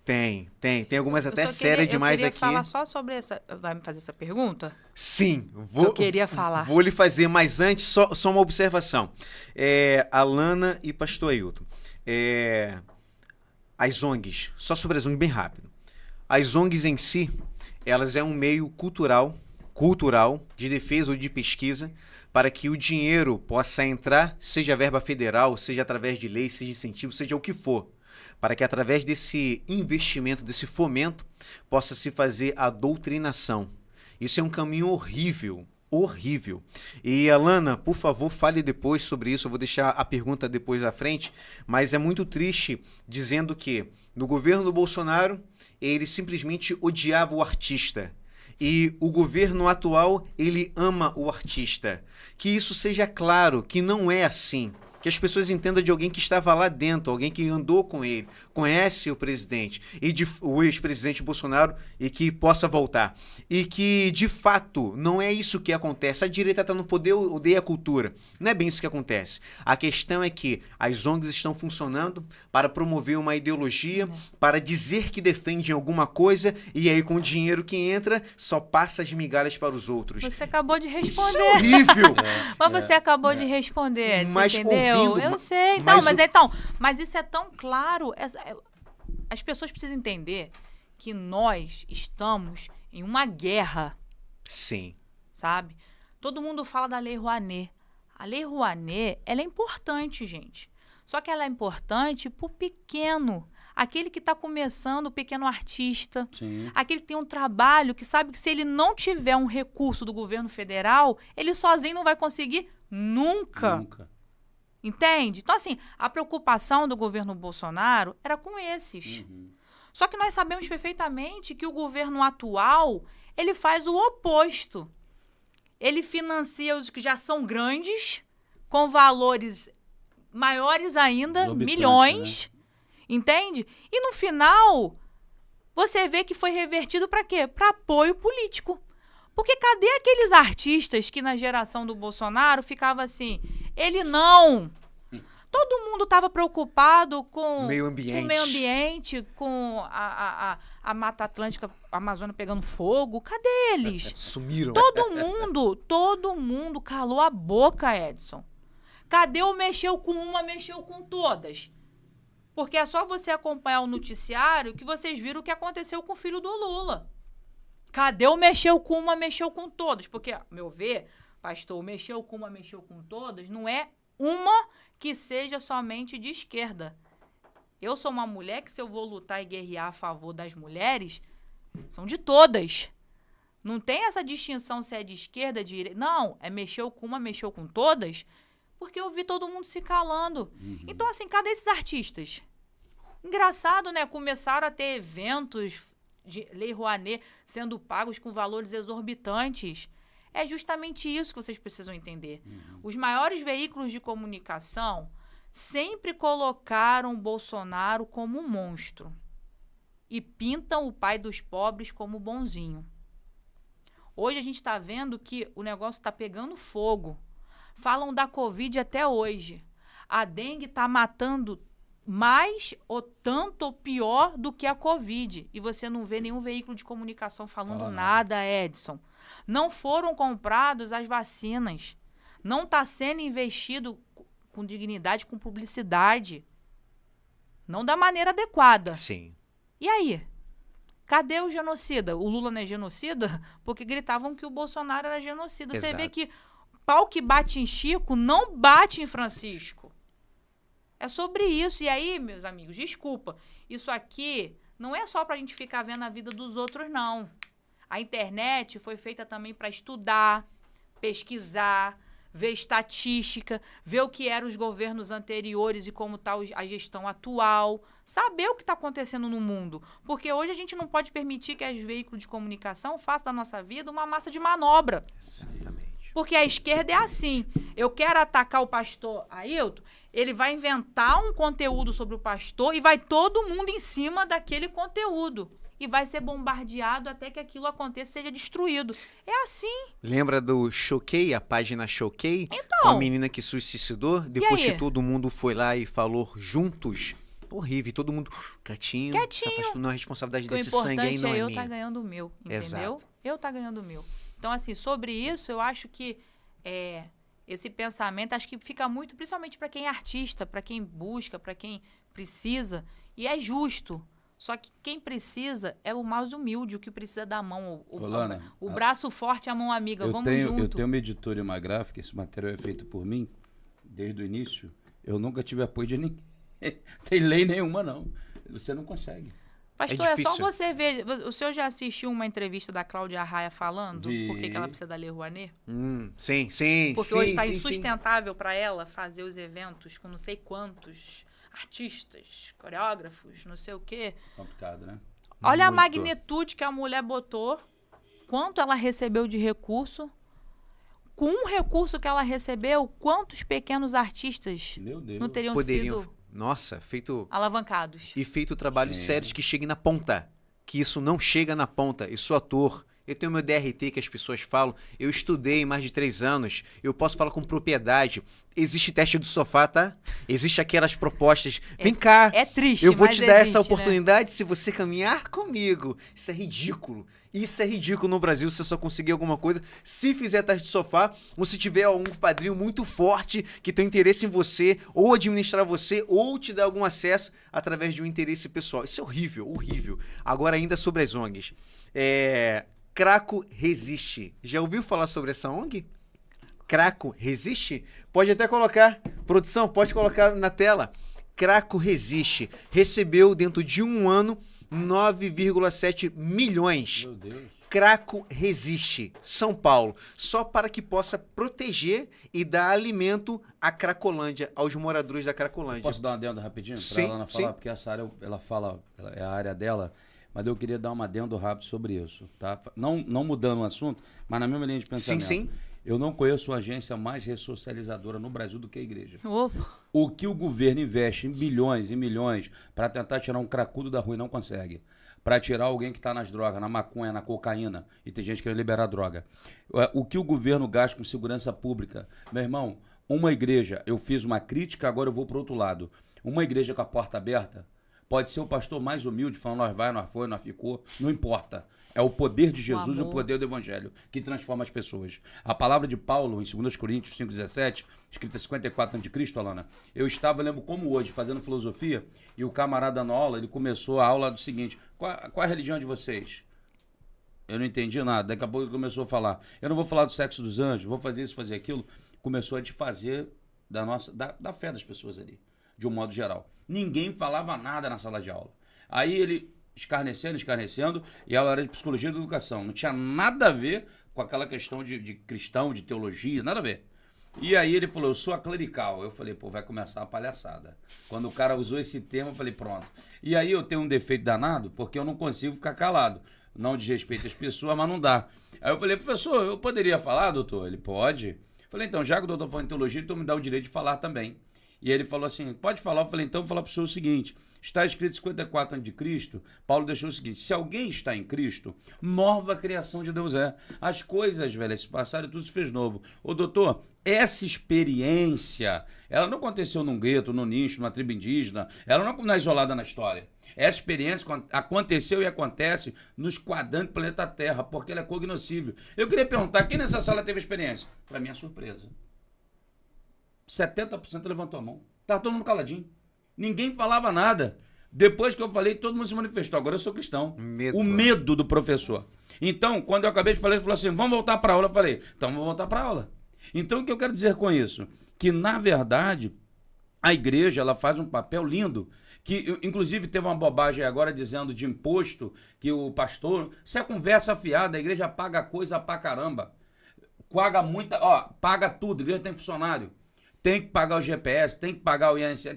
Tem algumas até sérias demais aqui. Eu queria falar só sobre essa... Vai me fazer essa pergunta? Sim. Eu queria falar. Vou lhe fazer, mas antes, só uma observação. Alana e pastor Ailton. As ONGs, só sobre as ONGs bem rápido. As ONGs em si, elas é um meio cultural de defesa ou de pesquisa, para que o dinheiro possa entrar, seja verba federal, seja através de lei, seja incentivo, seja o que for, para que através desse investimento, desse fomento, possa se fazer a doutrinação. Isso é um caminho horrível. E Alana, por favor, fale depois sobre isso. Eu vou deixar a pergunta depois à frente, mas é muito triste dizendo que no governo do Bolsonaro, ele simplesmente odiava o artista. E o governo atual, ele ama o artista. Que isso seja claro, que não é assim. Que as pessoas entendam de alguém que estava lá dentro, alguém que andou com ele, conhece o presidente, o ex-presidente Bolsonaro, e que possa voltar. E que, de fato, não é isso que acontece. A direita está no poder, odeia a cultura. Não é bem isso que acontece. A questão é que as ONGs estão funcionando para promover uma ideologia, para dizer que defendem alguma coisa, e aí com o dinheiro que entra, só passa as migalhas para os outros. Você acabou de responder. Isso é horrível! Mas você acabou de responder, Mas você entendeu? Eu sei, então, mas isso é tão claro. As pessoas precisam entender que nós estamos em uma guerra. Sim. Sabe? Todo mundo fala da Lei Rouanet. A Lei Rouanet, ela é importante, gente. Só que ela é importante pro pequeno. Aquele que está começando, o pequeno artista. Sim. Aquele que tem um trabalho, que sabe que se ele não tiver um recurso do governo federal, ele sozinho não vai conseguir nunca. Nunca. Entende? Então, assim, a preocupação do governo Bolsonaro era com esses. Só que nós sabemos perfeitamente que o governo atual, ele faz o oposto. Ele financia os que já são grandes, com valores maiores ainda, Exorbitante, milhões, entende? E no final, você vê que foi revertido para quê? Para apoio político. Porque cadê aqueles artistas que na geração do Bolsonaro ficava assim, ele não... Todo mundo estava preocupado com Meio ambiente. com o meio ambiente, com a Mata Atlântica, a Amazônia pegando fogo. Cadê eles? Sumiram. Todo mundo calou a boca, Edson. Cadê o mexeu com uma, mexeu com todas? Porque é só você acompanhar o noticiário que vocês viram o que aconteceu com o filho do Lula. Cadê o mexeu com uma, mexeu com todas? Porque, a meu ver, pastor, mexeu com uma, mexeu com todas, não é uma que seja somente de esquerda. Eu sou uma mulher que, se eu vou lutar e guerrear a favor das mulheres, são de todas. Não tem essa distinção se é de esquerda, de direita. Não, é mexeu com uma, mexeu com todas, porque eu vi todo mundo se calando. Então, assim, cadê esses artistas? Engraçado, né? Começaram a ter eventos de Lei Rouanet sendo pagos com valores exorbitantes. É justamente isso que vocês precisam entender. Os maiores veículos de comunicação sempre colocaram Bolsonaro como um monstro e pintam o pai dos pobres como bonzinho. Hoje a gente está vendo que o negócio está pegando fogo. Falam da Covid até hoje. A dengue está matando mais ou tanto ou pior do que a Covid. E você não vê nenhum veículo de comunicação falando nada, Edson. Não foram comprados as vacinas. Não está sendo investido com dignidade, com publicidade. Não da maneira adequada. Sim. E aí? Cadê o genocida? O Lula não é genocida? Porque gritavam que o Bolsonaro era genocida. Você vê que pau que bate em Chico não bate em Francisco. É sobre isso. E aí, meus amigos, desculpa. Isso aqui não é só para a gente ficar vendo a vida dos outros, não. A internet foi feita também para estudar, pesquisar, ver estatística, ver o que eram os governos anteriores e como está a gestão atual, saber o que está acontecendo no mundo. Porque hoje a gente não pode permitir que os veículos de comunicação façam da nossa vida uma massa de manobra. Exatamente. Porque a esquerda é assim. Eu quero atacar o pastor Ailton, ele vai inventar um conteúdo sobre o pastor e vai todo mundo em cima daquele conteúdo. E vai ser bombardeado até que aquilo aconteça, seja destruído. É assim. Lembra do Choquei, a página Choquei? Então. Com a menina que suicidou? Depois aí? que todo mundo foi lá e falou juntos. Horrível, todo mundo quietinho. Quietinho. Se afastou, não, a responsabilidade Porque o desse sangue aí importante não é é eu minha. estar ganhando o meu, entendeu? Exato. Eu estar ganhando o meu. Então, assim, sobre isso, eu acho que esse pensamento, acho que fica muito, principalmente para quem é artista, para quem busca, para quem precisa, e é justo. Só que quem precisa é o mais humilde, o que precisa da mão, o braço forte, a mão amiga. Vamos junto. Eu tenho uma editora e uma gráfica, esse material é feito por mim, desde o início. Eu nunca tive apoio de ninguém. Tem lei nenhuma, não. Você não consegue. Pastor, é só você ver. O senhor já assistiu uma entrevista da Cláudia Raia falando por que ela precisa da Lei Rouanet? Sim. Porque hoje está insustentável para ela fazer os eventos com não sei quantos artistas, coreógrafos, não sei o quê. Complicado, né? Olha a magnitude que a mulher botou, quanto ela recebeu de recurso. Com um recurso que ela recebeu, quantos pequenos artistas não teriam sido alavancados? E feito trabalhos sérios que cheguem na ponta. Que isso não chega na ponta. Eu sou ator. Eu tenho meu DRT que as pessoas falam. Eu estudei mais de 3 anos. Eu posso falar com propriedade. Existe teste do sofá, tá? Existe aquelas propostas. Vem cá. É triste, eu vou mas te dar existe, essa oportunidade se você caminhar comigo. Isso é ridículo. Isso é ridículo no Brasil. Você só conseguir alguma coisa se fizer teste de sofá ou se tiver um padrinho muito forte que tem interesse em você ou administrar você ou te dar algum acesso através de um interesse pessoal. Isso é horrível, horrível. Agora ainda sobre as ONGs. Craco Resiste. Já ouviu falar sobre essa ONG? Craco Resiste? Pode até colocar, produção, pode colocar na tela. Craco Resiste. Recebeu dentro de um ano 9,7 milhões. Meu Deus. Craco Resiste, São Paulo, só para que possa proteger e dar alimento à Cracolândia, aos moradores da Cracolândia. Posso dar uma adendo rapidinho? Sim, Para ela não falar, sim. porque essa área, ela fala, é a área dela, mas eu queria dar uma adendo rápido sobre isso, tá? Não mudando o assunto, mas na mesma linha de pensamento. Sim. Eu não conheço uma agência mais ressocializadora no Brasil do que a igreja. Opa. O que o governo investe em bilhões e milhões para tentar tirar um cracudo da rua e não consegue. Para tirar alguém que está nas drogas, na maconha, na cocaína, e tem gente querendo liberar droga. O que o governo gasta com segurança pública? Meu irmão, uma igreja, eu fiz uma crítica, agora eu vou para o outro lado. Uma igreja com a porta aberta, pode ser o pastor mais humilde, falando nós vai, nós foi, nós ficou, não importa. É o poder de Jesus e o poder do evangelho que transforma as pessoas. A palavra de Paulo, em 2 Coríntios 5,17, escrita 54 a.C., Alana, eu lembro como hoje, fazendo filosofia, e o camarada na aula, ele começou a aula do seguinte, qual é a religião de vocês? Eu não entendi nada, daqui a pouco ele começou a falar, eu não vou falar do sexo dos anjos, vou fazer isso, fazer aquilo. Começou a desfazer da fé das pessoas ali, de um modo geral. Ninguém falava nada na sala de aula. Aí ele... escarnecendo, e ela era de psicologia e de educação. Não tinha nada a ver com aquela questão de cristão, de teologia, nada a ver. E aí ele falou, eu sou a clerical. Eu falei, pô, vai começar a palhaçada. Quando o cara usou esse termo, eu falei, pronto. E aí eu tenho um defeito danado, porque eu não consigo ficar calado. Não desrespeito as pessoas, mas não dá. Aí eu falei, professor, eu poderia falar, doutor? Ele, pode. Eu falei, então, já que o doutor falou em teologia, então me dá o direito de falar também. E ele falou assim, pode falar? Eu falei, então vou falar para o senhor o seguinte... Está escrito 54 a.C., Paulo deixou o seguinte, se alguém está em Cristo, nova criação de Deus é. As coisas velhas se passaram e tudo se fez novo. Ô doutor, essa experiência, ela não aconteceu num gueto, num nicho, numa tribo indígena, ela não é isolada na história. Essa experiência aconteceu e acontece nos quadrantes do planeta Terra, porque ela é cognoscível. Eu queria perguntar, quem nessa sala teve experiência? Para minha surpresa. 70% levantou a mão. Estava todo mundo caladinho. Ninguém falava nada. Depois que eu falei, todo mundo se manifestou. Agora eu sou cristão. O medo do professor. Então, quando eu acabei de falar, ele falou assim, vamos voltar para a aula. Eu falei, então vamos voltar para a aula. Então, o que eu quero dizer com isso? Que, na verdade, a igreja ela faz um papel lindo. Que, inclusive, teve uma bobagem agora dizendo de imposto, que o pastor... Isso é conversa fiada, a igreja paga coisa pra caramba. Paga muita... paga tudo, a igreja tem funcionário. Tem que pagar o GPS, tem que pagar o INSS,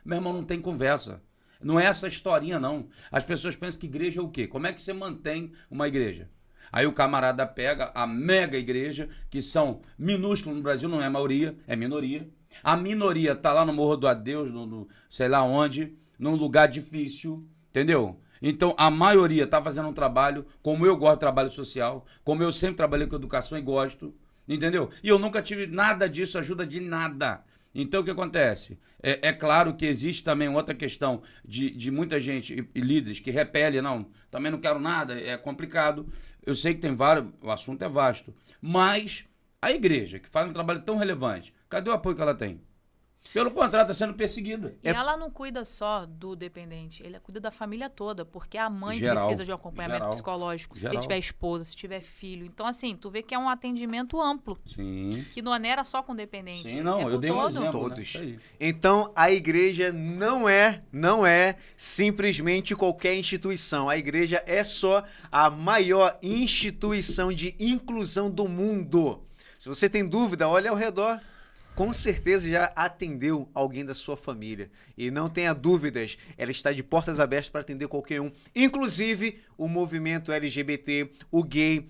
Meu irmão, não tem conversa. Não é essa historinha, não. As pessoas pensam que igreja é o quê? Como é que você mantém uma igreja? Aí o camarada pega a mega igreja, que são minúsculos no Brasil, não é maioria, é minoria. A minoria tá lá no Morro do Adeus, no sei lá onde, num lugar difícil, entendeu? Então, a maioria tá fazendo um trabalho, como eu gosto de trabalho social, como eu sempre trabalhei com educação e gosto, entendeu? E eu nunca tive nada disso, ajuda de nada. Então, o que acontece? É claro que existe também outra questão de muita gente e líderes que repelem, não, também não quero nada, é complicado. Eu sei que tem vários, o assunto é vasto. Mas a igreja, que faz um trabalho tão relevante, cadê o apoio que ela tem? Pelo contrário, está sendo perseguida. E ela não cuida só do dependente, ela cuida da família toda, porque a mãe Geral, precisa de um acompanhamento psicológico, se tiver esposa, se tiver filho. Então, assim, tu vê que é um atendimento amplo. Sim. Que não era só com dependente. Sim, não, eu dei um exemplo. Todos. Né? Então, a igreja não é simplesmente qualquer instituição. A igreja é só a maior instituição de inclusão do mundo. Se você tem dúvida, olha ao redor. Com certeza já atendeu alguém da sua família. E não tenha dúvidas, ela está de portas abertas para atender qualquer um. Inclusive o movimento LGBT, o gay,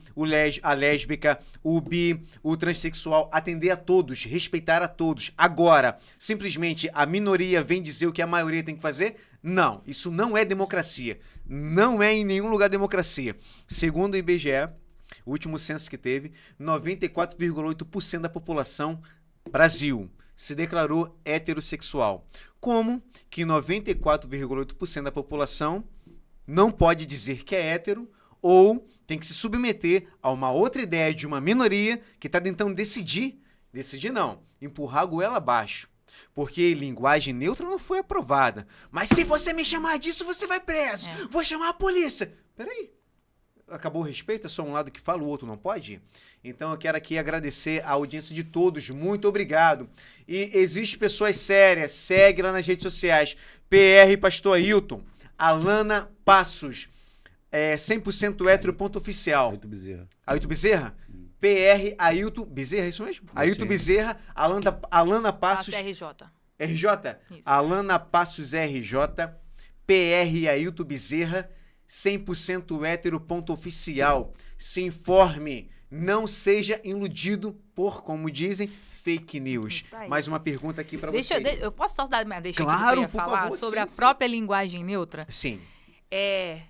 a lésbica, o bi, o transexual. Atender a todos, respeitar a todos. Agora, simplesmente a minoria vem dizer o que a maioria tem que fazer? Não, isso não é democracia. Não é em nenhum lugar democracia. Segundo o IBGE, o último censo que teve, 94,8% da população Brasil se declarou heterossexual. Como que 94,8% da população não pode dizer que é hétero ou tem que se submeter a uma outra ideia de uma minoria que está tentando decidir não, empurrar a goela abaixo. Porque linguagem neutra não foi aprovada. Mas se você me chamar disso, você vai preso. Vou chamar a polícia. Peraí. acabou o respeito, é só um lado que fala, o outro não pode? Então eu quero aqui agradecer a audiência de todos, muito obrigado. E existem pessoas sérias, segue lá nas redes sociais, PR Pastor Ailton, Alana Passos, 100% hétero.oficial. Ailton Bezerra. Ailton Bezerra? PR Ailton Bezerra, é isso mesmo? Ailton Bezerra, Alana Passos... RJ. RJ? Isso. Alana Passos RJ, PR Ailton Bezerra, 100% hétero.oficial. Se informe, não seja iludido por, como dizem, fake news. Mais uma pergunta aqui pra você. Eu posso só dar minha deixa claro, aqui que eu ia por falar favor, sobre sim, a sim. própria linguagem neutra? Sim.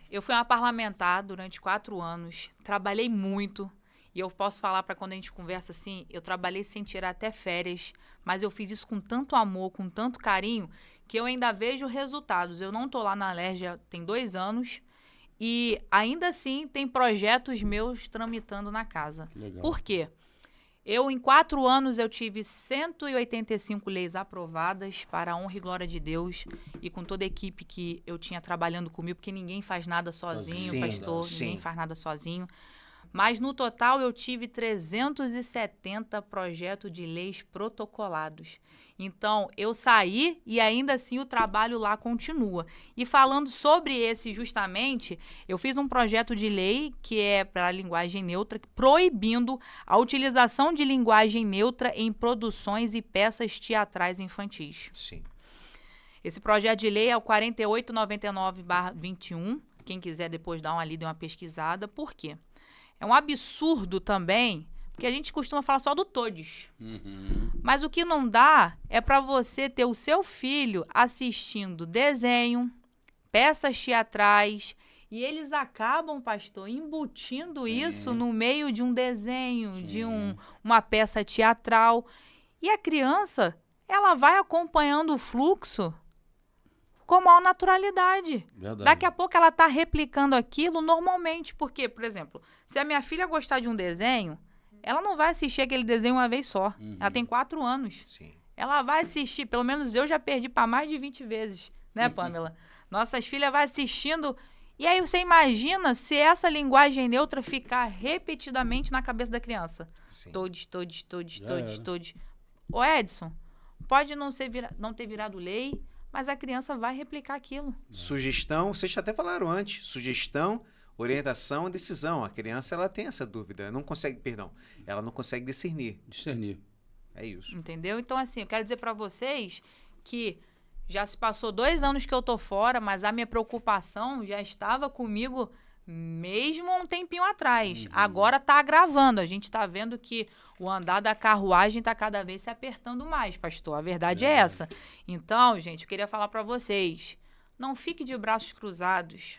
Eu fui uma parlamentar durante 4 anos, trabalhei muito. E eu posso falar para quando a gente conversa assim, eu trabalhei sem tirar até férias, mas eu fiz isso com tanto amor, com tanto carinho, que eu ainda vejo resultados. Eu não tô lá na Alerj tem 2 anos e ainda assim tem projetos meus tramitando na casa. Legal. Por quê? Em 4 anos, eu tive 185 leis aprovadas para a honra e glória de Deus e com toda a equipe que eu tinha trabalhando comigo, porque ninguém faz nada sozinho, Sim, pastor, sim. ninguém faz nada sozinho. Mas, no total, eu tive 370 projetos de leis protocolados. Então, eu saí e ainda assim o trabalho lá continua. E falando sobre esse justamente, eu fiz um projeto de lei que é para a linguagem neutra, proibindo a utilização de linguagem neutra em produções e peças teatrais infantis. Sim. Esse projeto de lei é o 4899/21. Quem quiser depois dar uma lida e uma pesquisada. Por quê? É um absurdo também, porque a gente costuma falar só do todes. Mas o que não dá é para você ter o seu filho assistindo desenho, peças teatrais, e eles acabam, pastor, embutindo isso no meio de um desenho, de uma peça teatral. E a criança, ela vai acompanhando o fluxo com maior naturalidade. Verdade. Daqui a pouco ela está replicando aquilo normalmente. Porque, por exemplo, se a minha filha gostar de um desenho, ela não vai assistir aquele desenho uma vez só. Ela tem 4 anos. Sim. Ela vai assistir, pelo menos eu já perdi para mais de 20 vezes, né, Pamela? Nossas filhas vão assistindo. E aí você imagina se essa linguagem neutra ficar repetidamente na cabeça da criança. Sim. Todes. Já era. Ô, Edson, pode não ter virado lei, mas a criança vai replicar aquilo. Sugestão, vocês até falaram antes, sugestão, orientação, decisão. A criança, ela tem essa dúvida, ela não consegue discernir. Discernir. É isso. Entendeu? Então, assim, eu quero dizer para vocês que já se passou 2 anos que eu tô fora, mas a minha preocupação já estava comigo mesmo um tempinho atrás. Agora tá agravando. A gente tá vendo que o andar da carruagem tá cada vez se apertando mais, pastor. A verdade é essa. Então, gente, eu queria falar para vocês, não fique de braços cruzados.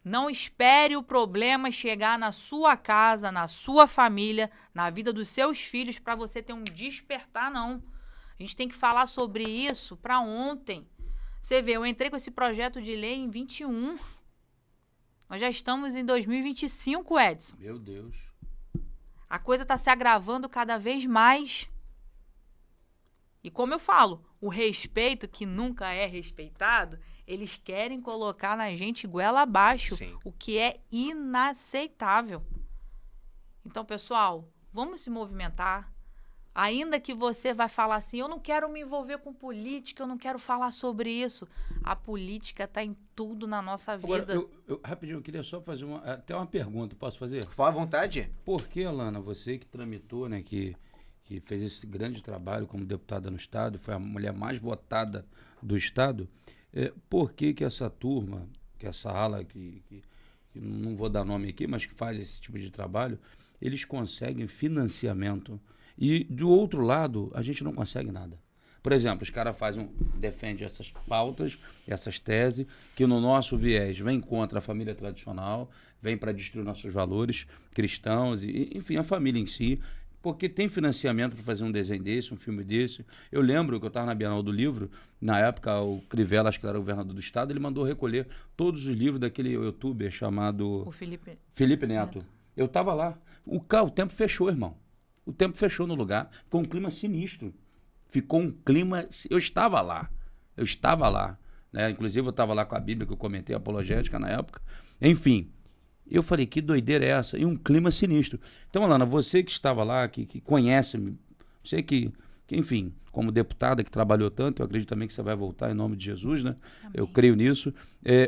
Não espere o problema chegar na sua casa, na sua família, na vida dos seus filhos para você ter um despertar, não. A gente tem que falar sobre isso para ontem. Você vê, eu entrei com esse projeto de lei em 21. Nós já estamos em 2025, Edson. Meu Deus. A coisa está se agravando cada vez mais. E como eu falo, o respeito, que nunca é respeitado, eles querem colocar na gente goela abaixo, Sim. o que é inaceitável. Então, pessoal, vamos se movimentar. Ainda que você vai falar assim, eu não quero me envolver com política, eu não quero falar sobre isso. A política está em tudo na nossa vida. Agora, rapidinho, eu queria só fazer até uma pergunta, posso fazer? Fala à vontade. Por que, Alana, você que tramitou, né, que fez esse grande trabalho como deputada no Estado, foi a mulher mais votada do Estado, por que essa turma, que essa ala, que não vou dar nome aqui, mas que faz esse tipo de trabalho, eles conseguem financiamento e, do outro lado, a gente não consegue nada? Por exemplo, os caras defendem essas pautas, essas teses, que no nosso viés vem contra a família tradicional, vem para destruir nossos valores cristãos, e, enfim, a família em si, porque tem financiamento para fazer um desenho desse, um filme desse. Eu lembro que eu estava na Bienal do Livro, na época o Crivella, acho que era o governador do estado, ele mandou recolher todos os livros daquele youtuber chamado O Felipe Neto. Eu estava lá. O tempo fechou, irmão. O tempo fechou no lugar. Ficou um clima sinistro. Ficou um clima... Eu estava lá. Né? Inclusive, eu estava lá com a Bíblia, que eu comentei, apologética na época. Enfim. Eu falei, que doideira é essa? E um clima sinistro. Então, Alana, você que estava lá, que conhece, você que, enfim, como deputada que trabalhou tanto, eu acredito também que você vai voltar em nome de Jesus, né? Amém. Eu creio nisso.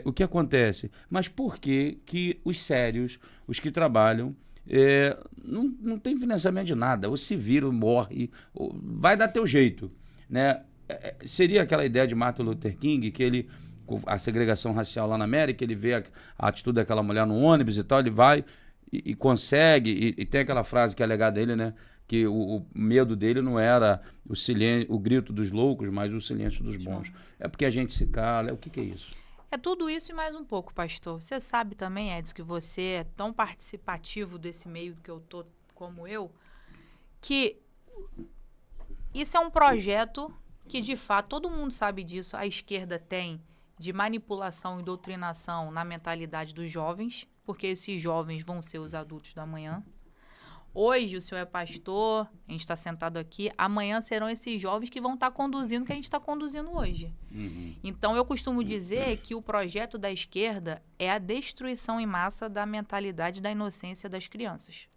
O que acontece? Mas por que os sérios, os que trabalham, não tem financiamento de nada? Ou se vira, ou morre, ou vai dar teu jeito, né? Seria aquela ideia de Martin Luther King, que a segregação racial lá na América, ele vê a atitude daquela mulher no ônibus e tal, ele vai e consegue, e tem aquela frase que é legada dele, né? Que o medo dele não era o silêncio, o grito dos loucos, mas o silêncio dos bons. É porque a gente se cala, o que é isso? É tudo isso e mais um pouco, pastor. Você sabe também, Edson, que você é tão participativo desse meio que eu tô como eu, que isso é um projeto que, de fato, todo mundo sabe disso, a esquerda tem de manipulação e doutrinação na mentalidade dos jovens, porque esses jovens vão ser os adultos da manhã. Hoje o senhor é pastor, a gente está sentado aqui, amanhã serão esses jovens que vão estar conduzindo o que a gente está conduzindo hoje. Uhum. Então eu costumo dizer que o projeto da esquerda é a destruição em massa da mentalidade da inocência das crianças.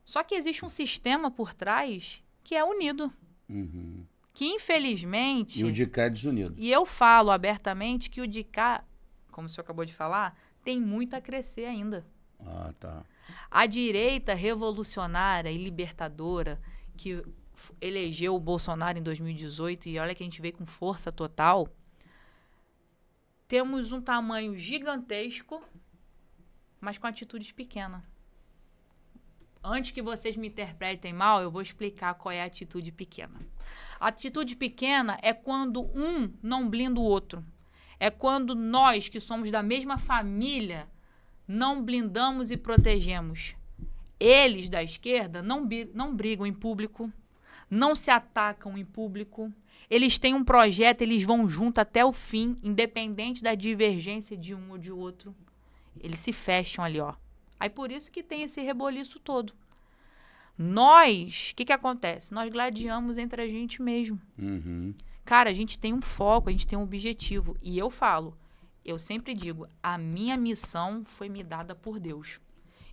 Só que existe um sistema por trás que é unido. Uhum. Que infelizmente... E o de cá é desunido. E eu falo abertamente que o de cá, como o senhor acabou de falar, tem muito a crescer ainda. Ah, tá. A direita revolucionária e libertadora que elegeu o Bolsonaro em 2018, e olha que a gente veio com força total, temos um tamanho gigantesco, mas com atitudes pequenas. Antes que vocês me interpretem mal, eu vou explicar qual é a atitude pequena. A atitude pequena é quando um não blinda o outro. É quando nós, que somos da mesma família, não blindamos e protegemos. Eles, da esquerda, não brigam em público, não se atacam em público. Eles têm um projeto, eles vão junto até o fim, independente da divergência de um ou de outro. Eles se fecham ali, ó. Aí por isso que tem esse reboliço todo. Nós, o que acontece? Nós gladiamos entre a gente mesmo. Uhum. Cara, a gente tem um foco, a gente tem um objetivo. E eu falo, eu sempre digo, a minha missão foi me dada por Deus.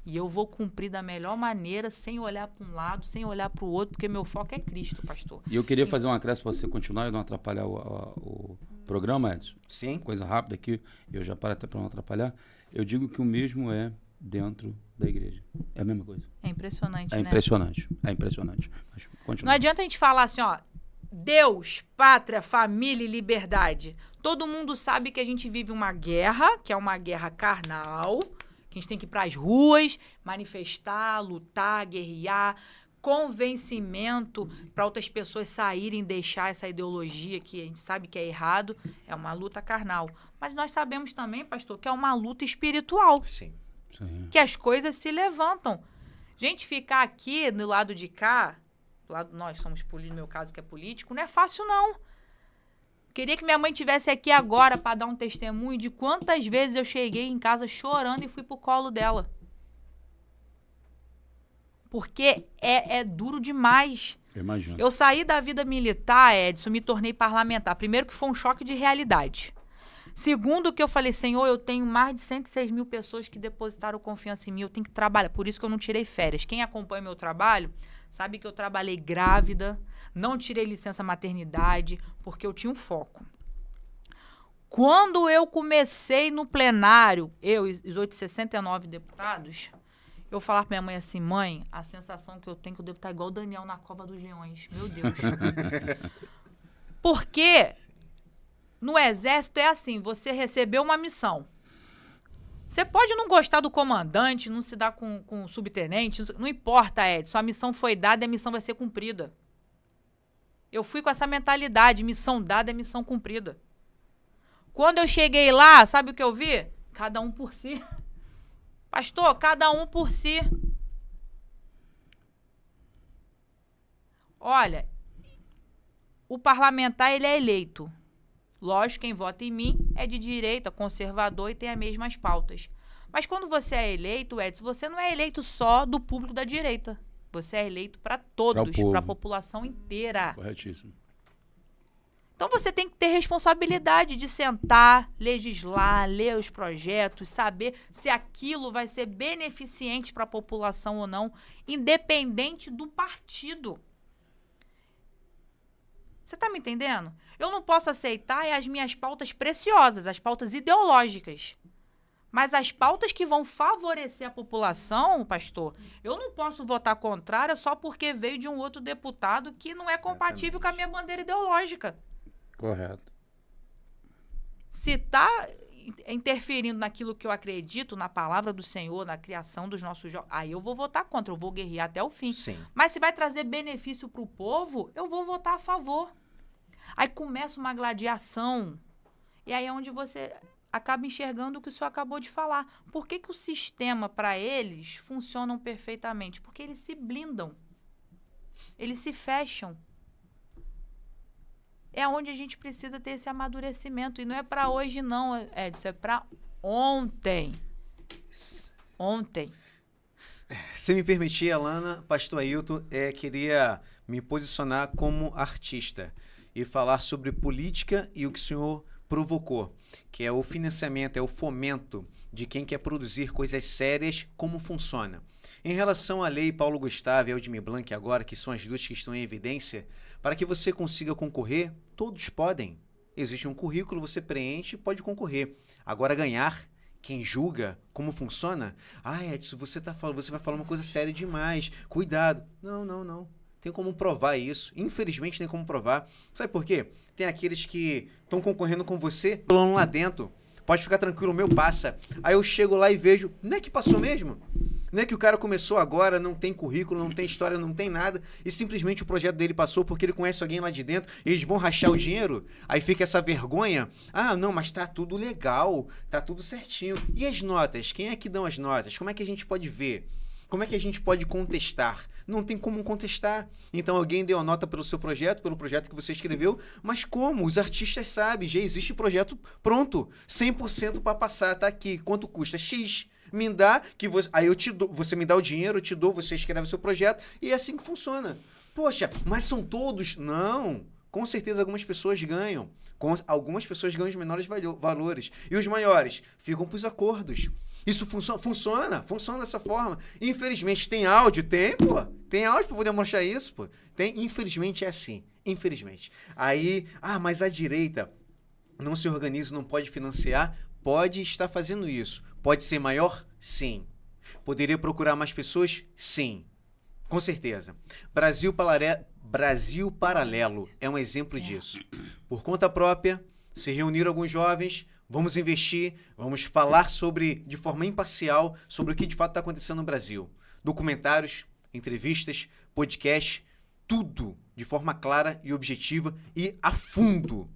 E eu vou cumprir da melhor maneira, sem olhar para um lado, sem olhar para o outro, porque meu foco é Cristo, pastor. E eu queria fazer uma acréscimo para você continuar e não atrapalhar o programa, Edson. Sim. Coisa rápida aqui, eu já paro até para não atrapalhar. Eu digo que o mesmo é dentro da igreja. É a mesma coisa. É impressionante, né? É impressionante. É impressionante. Mas continua. Não adianta a gente falar assim, ó, Deus, pátria, família e liberdade. Todo mundo sabe que a gente vive uma guerra, que é uma guerra carnal, que a gente tem que ir para as ruas, manifestar, lutar, guerrear, convencimento para outras pessoas saírem, deixar essa ideologia que a gente sabe que é errado, é uma luta carnal. Mas nós sabemos também, pastor, que é uma luta espiritual. Sim. Sim. Que as coisas se levantam. Gente, ficar aqui do lado de cá, do lado nós somos políticos, no meu caso que é político, não é fácil não. Queria que minha mãe estivesse aqui agora para dar um testemunho de quantas vezes eu cheguei em casa chorando e fui pro colo dela. Porque é duro demais. Eu imagino. Eu saí da vida militar, Edson, me tornei parlamentar. Primeiro que foi um choque de realidade. Segundo que eu falei, Senhor, eu tenho mais de 106 mil pessoas que depositaram confiança em mim, eu tenho que trabalhar. Por isso que eu não tirei férias. Quem acompanha meu trabalho sabe que eu trabalhei grávida, não tirei licença maternidade, porque eu tinha um foco. Quando eu comecei no plenário, eu e os 869 deputados, eu falava pra minha mãe assim, mãe, a sensação que eu tenho é que eu devo estar igual o Daniel na Cova dos Leões. Meu Deus. Porque no exército é assim, você recebeu uma missão. Você pode não gostar do comandante, não se dar com o subtenente, não importa, Edson, a missão foi dada e a missão vai ser cumprida. Eu fui com essa mentalidade, missão dada é missão cumprida. Quando eu cheguei lá, sabe o que eu vi? Cada um por si. Pastor, cada um por si. Olha, o parlamentar ele é eleito. Lógico, quem vota em mim é de direita, conservador e tem as mesmas pautas. Mas quando você é eleito, Edson, você não é eleito só do público da direita. Você é eleito para todos, para a população inteira. Corretíssimo. Então você tem que ter responsabilidade de sentar, legislar, ler os projetos, saber se aquilo vai ser beneficente para a população ou não, independente do partido. Você está me entendendo? Eu não posso aceitar as minhas pautas preciosas, as pautas ideológicas. Mas as pautas que vão favorecer a população, pastor, eu não posso votar contrária só porque veio de um outro deputado que não é compatível com a minha bandeira ideológica. Correto. Se está interferindo naquilo que eu acredito, na palavra do Senhor, na criação dos nossos jovens, aí eu vou votar contra, eu vou guerrear até o fim. Sim. Mas se vai trazer benefício para o povo, eu vou votar a favor. Aí começa uma gladiação. E aí é onde você acaba enxergando o que o senhor acabou de falar. Por que o sistema, para eles, funciona perfeitamente? Porque eles se blindam. Eles se fecham. É onde a gente precisa ter esse amadurecimento. E não é para hoje, não, Edson. É para ontem. Ontem. Se me permitir, Alana, pastor Ailton, queria me posicionar como artista e falar sobre política e o que o senhor provocou, que é o financiamento, é o fomento de quem quer produzir coisas sérias, como funciona. Em relação à lei Paulo Gustavo e Aldir Blanc agora, que são as duas que estão em evidência, para que você consiga concorrer, todos podem. Existe um currículo, você preenche, pode concorrer. Agora ganhar, quem julga como funciona, Edson, você vai falar uma coisa séria demais, cuidado. Não. Tem como provar isso. Infelizmente tem como provar. Sabe por quê? Tem aqueles que estão concorrendo com você, plano lá dentro. Pode ficar tranquilo, o meu passa. Aí eu chego lá e vejo, não é que passou mesmo? Não é que o cara começou agora, não tem currículo, não tem história, não tem nada, e simplesmente o projeto dele passou porque ele conhece alguém lá de dentro e eles vão rachar o dinheiro? Aí fica essa vergonha. Não, mas tá tudo legal, tá tudo certinho. E as notas? Quem é que dão as notas? Como é que a gente pode ver? Como é que a gente pode contestar? Não tem como contestar. Então alguém deu a nota pelo seu projeto, pelo projeto que você escreveu, mas como? Os artistas sabem, já existe o projeto pronto, 100% para passar, tá aqui. Quanto custa? X. Me dá, aí eu te dou, você me dá o dinheiro, eu te dou, você escreve o seu projeto, e é assim que funciona. Poxa, mas são todos? Não. Com certeza algumas pessoas ganham. Algumas pessoas ganham os menores valores. E os maiores ficam para os acordos. Isso funciona dessa forma. Infelizmente, tem áudio? Tem, pô. Tem áudio para poder mostrar isso, pô. Tem, infelizmente é assim. Infelizmente. Aí, mas a direita não se organiza, não pode financiar. Pode estar fazendo isso. Pode ser maior? Sim. Poderia procurar mais pessoas? Sim. Com certeza. Brasil Paralelo é um exemplo disso. Por conta própria, se reuniram alguns jovens, vamos investir, vamos falar de forma imparcial, sobre o que de fato está acontecendo no Brasil. Documentários, entrevistas, podcasts, tudo de forma clara e objetiva e a fundo.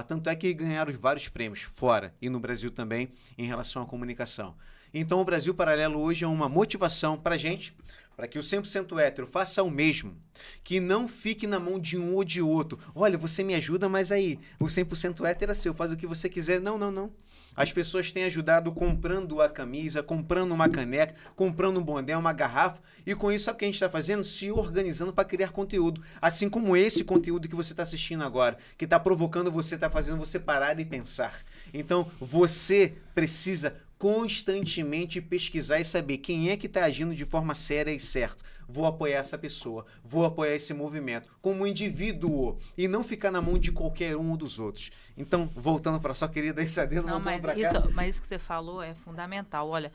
Tanto é que ganharam vários prêmios fora e no Brasil também em relação à comunicação. Então o Brasil Paralelo hoje é uma motivação para a gente, para que o 100% hétero faça o mesmo, que não fique na mão de um ou de outro. Olha, você me ajuda, mas aí o 100% hétero é seu, faz o que você quiser. Não. As pessoas têm ajudado comprando a camisa, comprando uma caneca, comprando um boné, uma garrafa, e com isso sabe o que a gente está fazendo? Se organizando para criar conteúdo. Assim como esse conteúdo que você está assistindo agora, que está provocando você, está fazendo você parar e pensar. Então, você precisa constantemente pesquisar e saber quem é que está agindo de forma séria e certa. Vou apoiar essa pessoa, vou apoiar esse movimento como indivíduo e não ficar na mão de qualquer um dos outros. Então, voltando para só queria dar esse adendo, voltando para cá. Mas isso que você falou é fundamental. Olha,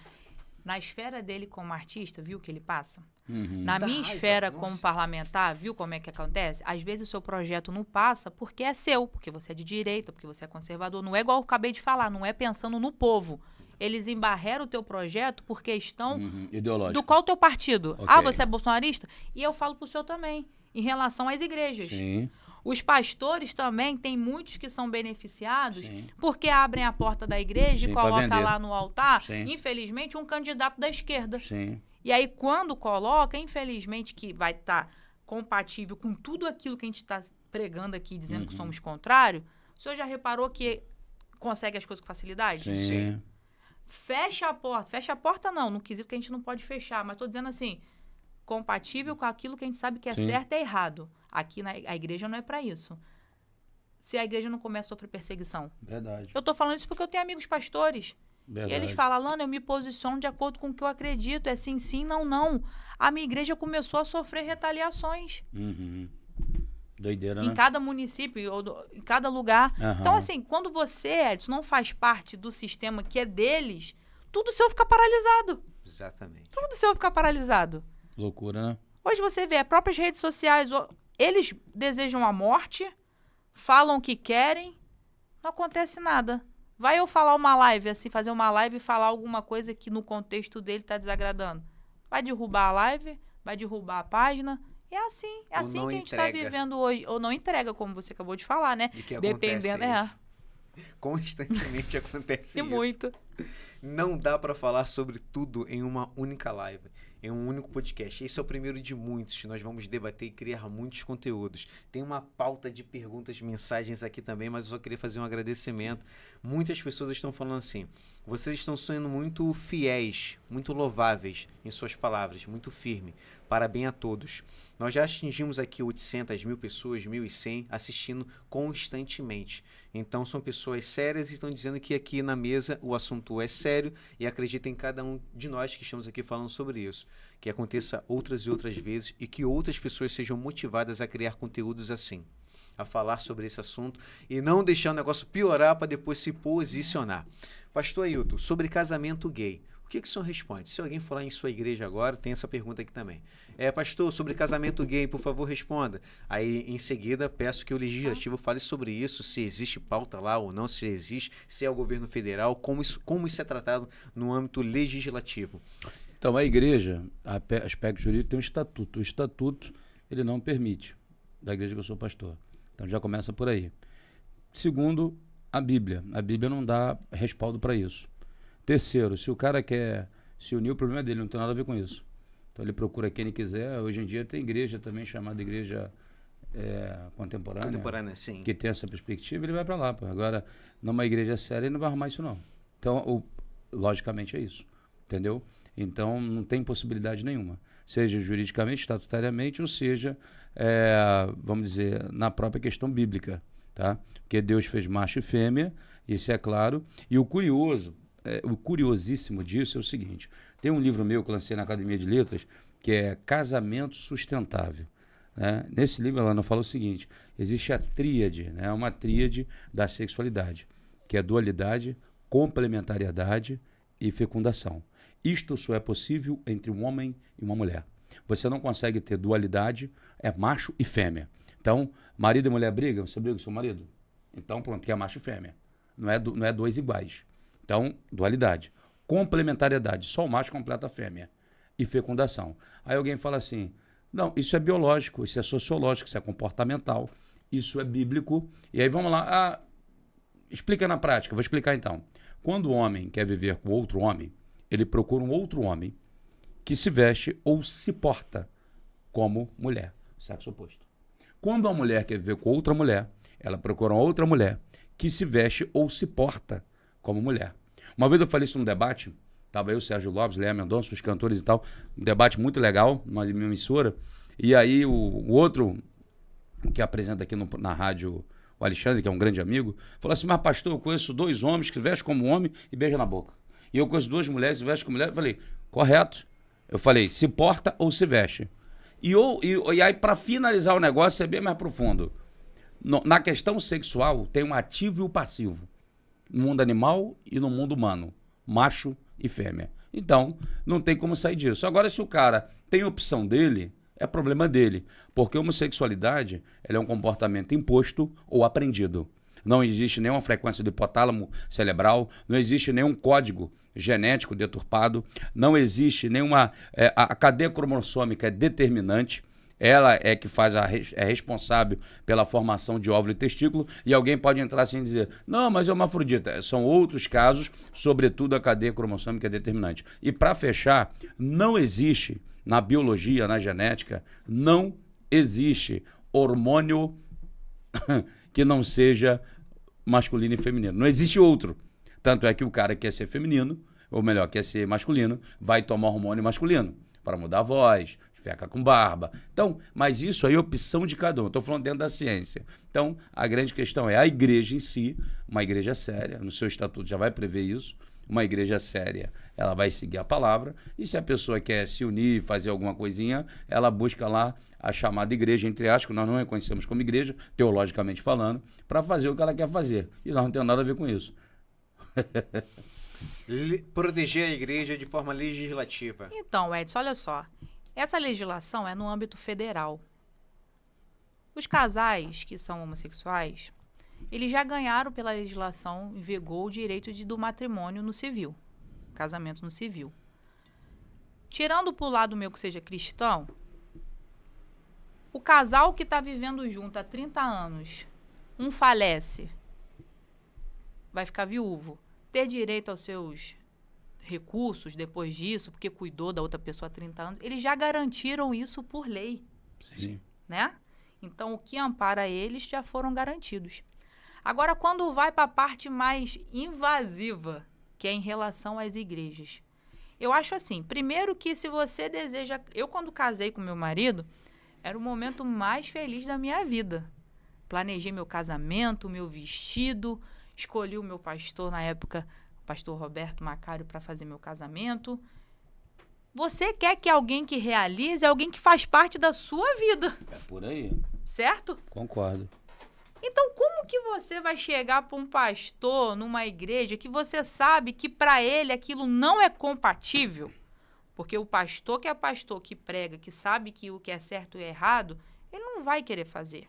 na esfera dele como artista, viu o que ele passa? Na minha esfera como parlamentar, viu como é que acontece? Às vezes o seu projeto não passa porque é seu, porque você é de direita, porque você é conservador. Não é igual eu acabei de falar, não é pensando no povo. Eles embarreram o teu projeto por questão ideológica. Do qual o teu partido? Okay. Você é bolsonarista? E eu falo pro senhor também, em relação às igrejas. Sim. Os pastores também, tem muitos que são beneficiados, Sim. porque abrem a porta da igreja e colocam lá no altar, Sim. infelizmente, um candidato da esquerda. Sim. E aí, quando coloca, infelizmente, que vai estar compatível com tudo aquilo que a gente está pregando aqui, dizendo que somos contrário, o senhor já reparou que consegue as coisas com facilidade? Sim. Fecha a porta não, no quesito que a gente não pode fechar, mas estou dizendo assim, compatível com aquilo que a gente sabe que é certo e errado. Aqui a igreja não é para isso. se a igreja não começa a sofrer perseguição? Verdade. Eu tô falando isso porque eu tenho amigos pastores. Verdade. E eles falam, Alana, eu me posiciono de acordo com o que eu acredito. É sim, sim, não, não. A minha igreja começou a sofrer retaliações. Uhum. Doideira, Em né? cada município, em cada lugar. Aham. Então, assim, quando você, Edson, não faz parte do sistema que é deles, tudo seu fica paralisado. Exatamente. Tudo seu fica paralisado. Loucura, né? Hoje você vê, as próprias redes sociais, eles desejam a morte, falam o que querem, não acontece nada. Vai eu falar uma live, assim, fazer uma live e falar alguma coisa que no contexto dele tá desagradando. Vai derrubar a live, vai derrubar a página. É assim Ou assim não que a gente tá entrega. vivendo hoje. Ou não entrega, como você acabou de falar, né? E que Dependendo, acontece isso. Constantemente acontece E isso. muito. Não dá para falar sobre tudo em uma única live, em um único podcast. Esse é o primeiro de muitos. Nós vamos debater e criar muitos conteúdos. Tem uma pauta de perguntas, mensagens aqui também, mas eu só queria fazer um agradecimento. Muitas pessoas estão falando assim, vocês estão sendo muito fiéis, muito louváveis em suas palavras, muito firme. Parabéns a todos. Nós já atingimos aqui 800 mil pessoas, 1.100 assistindo constantemente. Então são pessoas sérias e estão dizendo que aqui na mesa o assunto é sério e acredita em cada um de nós que estamos aqui falando sobre isso. Que aconteça outras e outras vezes e que outras pessoas sejam motivadas a criar conteúdos assim, a falar sobre esse assunto e não deixar o negócio piorar para depois se posicionar. Pastor Ailton, sobre casamento gay, o que o senhor responde? Se alguém falar em sua igreja agora, tem essa pergunta aqui também. Pastor, sobre casamento gay, por favor, responda. Aí, em seguida, peço que o Legislativo fale sobre isso, se existe pauta lá ou não, se existe, se é o governo federal, como isso é tratado no âmbito legislativo. Então, a igreja, aspecto jurídico, tem um estatuto. O estatuto, ele não permite, da igreja que eu sou pastor. Então, já começa por aí. Segundo, a Bíblia. A Bíblia não dá respaldo para isso. Terceiro, se o cara quer se unir, o problema dele, não tem nada a ver com isso. Então, ele procura quem ele quiser. Hoje em dia tem igreja também, chamada igreja contemporânea. Contemporânea, sim. Que tem essa perspectiva, ele vai para lá. Pô. Agora, numa igreja séria, ele não vai arrumar isso, não. Então, logicamente é isso. Entendeu? Então, não tem possibilidade nenhuma. Seja juridicamente, estatutariamente, ou seja, vamos dizer, na própria questão bíblica. Tá? Porque Deus fez macho e fêmea, isso é claro. E o curiosíssimo disso é o seguinte. Tem um livro meu que eu lancei na Academia de Letras, que é Casamento Sustentável. Né? Nesse livro ela fala o seguinte, existe a tríade, né? Uma tríade da sexualidade, que é dualidade, complementariedade e fecundação. Isto só é possível entre um homem e uma mulher. Você não consegue ter dualidade, é macho e fêmea. Então, marido e mulher brigam, você briga com seu marido? Então, pronto, que é macho e fêmea. Não é dois iguais. Então, dualidade. Complementariedade, só o macho completa a fêmea. E fecundação. Aí alguém fala assim, não, isso é biológico, isso é sociológico, isso é comportamental, isso é bíblico. E aí vamos lá, explica na prática, vou explicar então. Quando o homem quer viver com outro homem, ele procura um outro homem que se veste ou se porta como mulher, sexo oposto. Quando a mulher quer viver com outra mulher, ela procura uma outra mulher que se veste ou se porta como mulher. Uma vez eu falei isso num debate, estava eu, Sérgio Lopes, Léa Mendonça, os cantores e tal, um debate muito legal, numa emissora, e aí o outro que apresenta aqui na rádio, o Alexandre, que é um grande amigo, falou assim, mas pastor, eu conheço 2 homens que vestem como homem e beijam na boca. E eu conheço 2 mulheres que vestem como mulher. Eu falei, correto. Eu falei, se porta ou se veste. E aí, para finalizar o negócio, é bem mais profundo. Na questão sexual, tem um ativo e o passivo. No mundo animal e no mundo humano. Macho e fêmea. Então, não tem como sair disso. Agora, se o cara tem opção dele, é problema dele. Porque a homossexualidade ela é um comportamento imposto ou aprendido. Não existe nenhuma frequência do hipotálamo cerebral, não existe nenhum código genético deturpado, não existe nenhuma... a cadeia cromossômica é determinante, ela é que é responsável pela formação de óvulo e testículo, e alguém pode entrar assim e dizer, não, mas é hermafrodita. São outros casos, sobretudo a cadeia cromossômica é determinante. E para fechar, não existe, na biologia, na genética, não existe hormônio que não seja masculino e feminino. Não existe outro. Tanto é que o cara que quer ser feminino, ou melhor, quer ser masculino, vai tomar hormônio masculino para mudar a voz, fica com barba. Então, mas isso aí é opção de cada um. Estou falando dentro da ciência. Então, a grande questão é a igreja em si, uma igreja séria, no seu estatuto já vai prever isso, uma igreja séria, ela vai seguir a palavra, e se a pessoa quer se unir, fazer alguma coisinha, ela busca lá a chamada igreja, entre aspas, que nós não reconhecemos como igreja, teologicamente falando, para fazer o que ela quer fazer. E nós não temos nada a ver com isso. Proteger a igreja de forma legislativa. Então, Edson, olha só. Essa legislação é no âmbito federal. Os casais que são homossexuais, eles já ganharam pela legislação em vigor o direito do matrimônio no civil, casamento no civil. Tirando para o lado meu que seja cristão, o casal que está vivendo junto há 30 anos, um falece, vai ficar viúvo, ter direito aos seus recursos depois disso, porque cuidou da outra pessoa há 30 anos, eles já garantiram isso por lei. Sim. Né? Então, o que ampara eles já foram garantidos. Agora, quando vai para a parte mais invasiva, que é em relação às igrejas, eu acho assim, primeiro que se você deseja... Eu, quando casei com meu marido, era o momento mais feliz da minha vida. Planejei meu casamento, meu vestido, escolhi o meu pastor na época, o pastor Roberto Macário, para fazer meu casamento. Você quer que alguém que realize é alguém que faz parte da sua vida. É por aí. Certo? Concordo. Então, como que você vai chegar para um pastor numa igreja que você sabe que para ele aquilo não é compatível? Porque o pastor que prega, que sabe que o que é certo e errado, ele não vai querer fazer.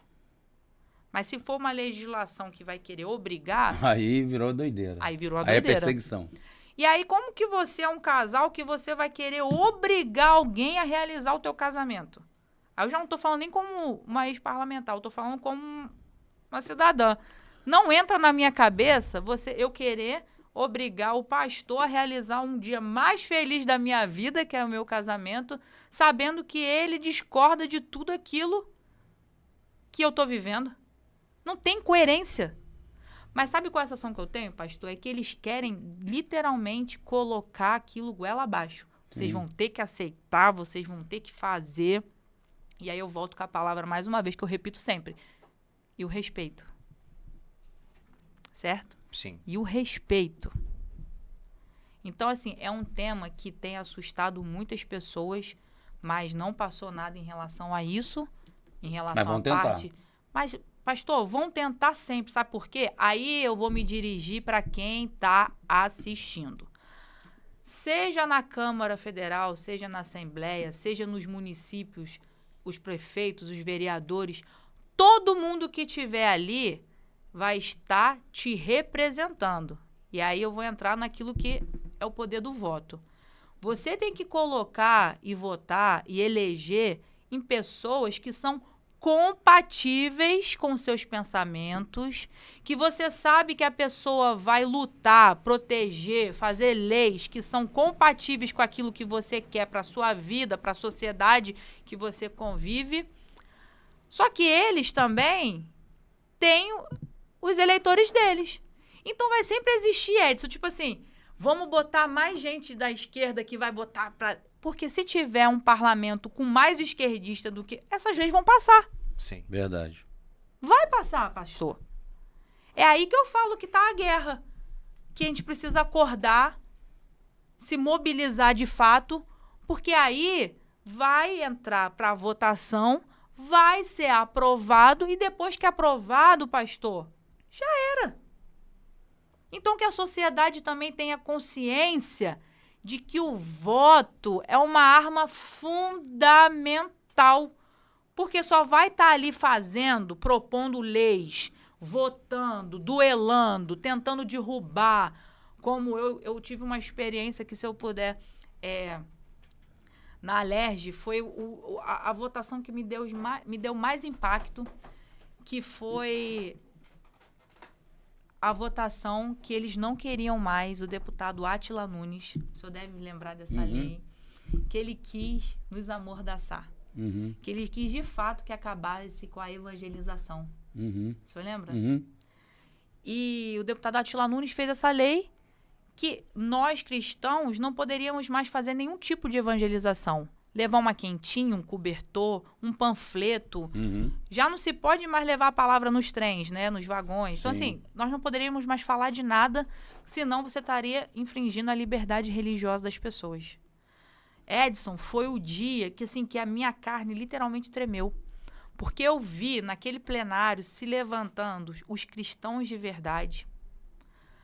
Mas se for uma legislação que vai querer obrigar... Aí virou doideira. Aí virou a Aí doideira. é perseguição. E aí, como que você é um casal que você vai querer obrigar alguém a realizar o teu casamento? Aí eu já não estou falando nem como uma ex-parlamentar, eu estou falando como uma cidadã. Não entra na minha cabeça eu querer obrigar o pastor a realizar um dia mais feliz da minha vida, que é o meu casamento, sabendo que ele discorda de tudo aquilo que eu estou vivendo. Não tem coerência. Mas sabe qual é a sensação que eu tenho, pastor? É que eles querem literalmente colocar aquilo goela abaixo. Vocês vão ter que aceitar, vocês vão ter que fazer. E aí eu volto com a palavra mais uma vez, que eu repito sempre. E o respeito. Certo? Sim. E o respeito. Então, assim, é um tema que tem assustado muitas pessoas, mas não passou nada em relação a isso, em relação à parte... Mas, pastor, vão tentar sempre, sabe por quê? Aí eu vou me dirigir para quem está assistindo. Seja na Câmara Federal, seja na Assembleia, seja nos municípios, os prefeitos, os vereadores, todo mundo que estiver ali vai estar te representando. E aí eu vou entrar naquilo que é o poder do voto. Você tem que colocar e votar e eleger em pessoas que são compatíveis com seus pensamentos, que você sabe que a pessoa vai lutar, proteger, fazer leis que são compatíveis com aquilo que você quer para a sua vida, para a sociedade que você convive. Só que eles também têm os eleitores deles. Então vai sempre existir, Edson, tipo assim, vamos botar mais gente da esquerda que vai botar para... Porque se tiver um parlamento com mais esquerdista do que... Essas leis vão passar. Sim. Verdade. Vai passar, pastor. É aí que eu falo que tá a guerra. Que a gente precisa acordar, se mobilizar de fato, porque aí vai entrar para votação, vai ser aprovado e depois que é aprovado, pastor, já era. Então que a sociedade também tenha consciência de que o voto é uma arma fundamental, porque só vai estar ali fazendo, propondo leis, votando, duelando, tentando derrubar. Como eu tive uma experiência que, se eu puder, na Alerj, foi a votação que me deu mais impacto, que foi a votação que eles não queriam mais, o deputado Átila Nunes, o senhor deve lembrar dessa lei, que ele quis nos amordaçar. Que ele quis, de fato, que acabasse com a evangelização. O senhor lembra? E o deputado Átila Nunes fez essa lei que nós, cristãos, não poderíamos mais fazer nenhum tipo de evangelização. levar uma quentinha, um cobertor, um panfleto. Uhum. Já não se pode mais levar a palavra nos trens, né? Nos vagões. Então, Sim. assim, nós não poderíamos mais falar de nada, senão você estaria infringindo a liberdade religiosa das pessoas. Edson, foi o dia que, assim, que a minha carne literalmente tremeu. Porque eu vi naquele plenário se levantando os cristãos de verdade,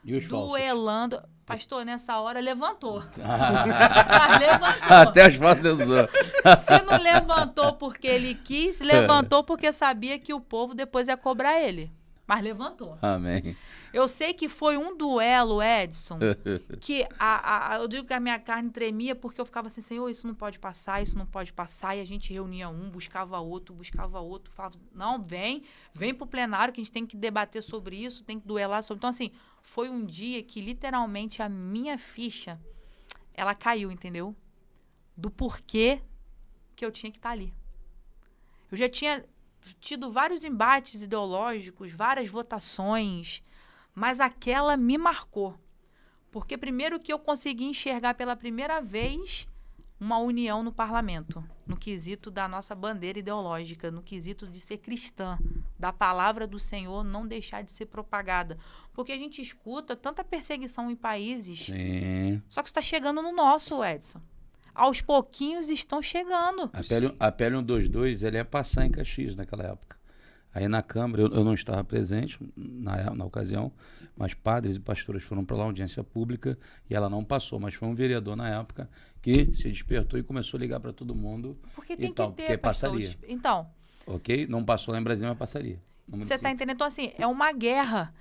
E os falsos? duelando. Pastor, nessa hora levantou. Mas levantou. Até as falsas Deus usou. Se não levantou porque ele quis, levantou porque sabia que o povo depois ia cobrar ele. Mas levantou. Amém. Eu sei que foi um duelo, Edson, que eu digo que a minha carne tremia porque eu ficava assim, Senhor, isso não pode passar, isso não pode passar. E a gente reunia buscava outro, falava, não, vem pro plenário que a gente tem que debater sobre isso, tem que duelar sobre. Então, assim, foi um dia que literalmente a minha ficha, ela caiu, entendeu? Do porquê que eu tinha que estar ali. Eu já tinha tido vários embates ideológicos, várias votações, mas aquela me marcou. Porque primeiro que eu consegui enxergar pela primeira vez uma união no parlamento, no quesito da nossa bandeira ideológica, no quesito de ser cristã, da palavra do Senhor não deixar de ser propagada. Porque a gente escuta tanta perseguição em países, Sim. só que está chegando no nosso, Edson. Aos pouquinhos estão chegando. A PL 122, ele ia passar em Caxias naquela época. Aí na Câmara, eu não estava presente na ocasião, mas padres e pastores foram para lá, audiência pública, e ela não passou. Mas foi um vereador na época que se despertou e começou a ligar para todo mundo. Porque tem então, que ter, porque pastores. passaria. Então, Ok? Não passou lá em Brasília, mas passaria. você está entendendo? Então, assim, é uma guerra.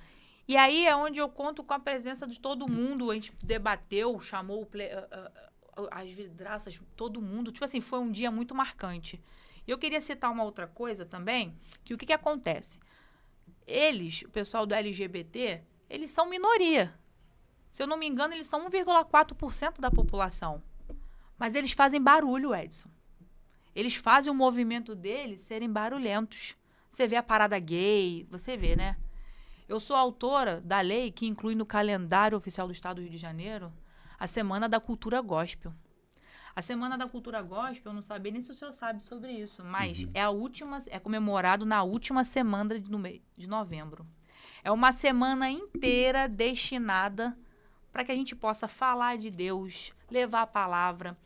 E aí é onde eu conto com a presença de todo mundo. A gente debateu, chamou as vidraças, todo mundo. Tipo assim, foi um dia muito marcante. E eu queria citar uma outra coisa também, que o que acontece? Eles, o pessoal do LGBT, eles são minoria. Se eu não me engano, eles são 1,4% da população. Mas eles fazem barulho, Edson. Eles fazem o movimento deles serem barulhentos. Você vê a parada gay, você vê, né? Eu sou autora da lei que inclui no calendário oficial do Estado do Rio de Janeiro a Semana da Cultura Gospel. A Semana da Cultura Gospel, eu não sabia nem se o senhor sabe sobre isso, mas é comemorado na última semana de novembro. É uma semana inteira destinada para que a gente possa falar de Deus, levar a palavra,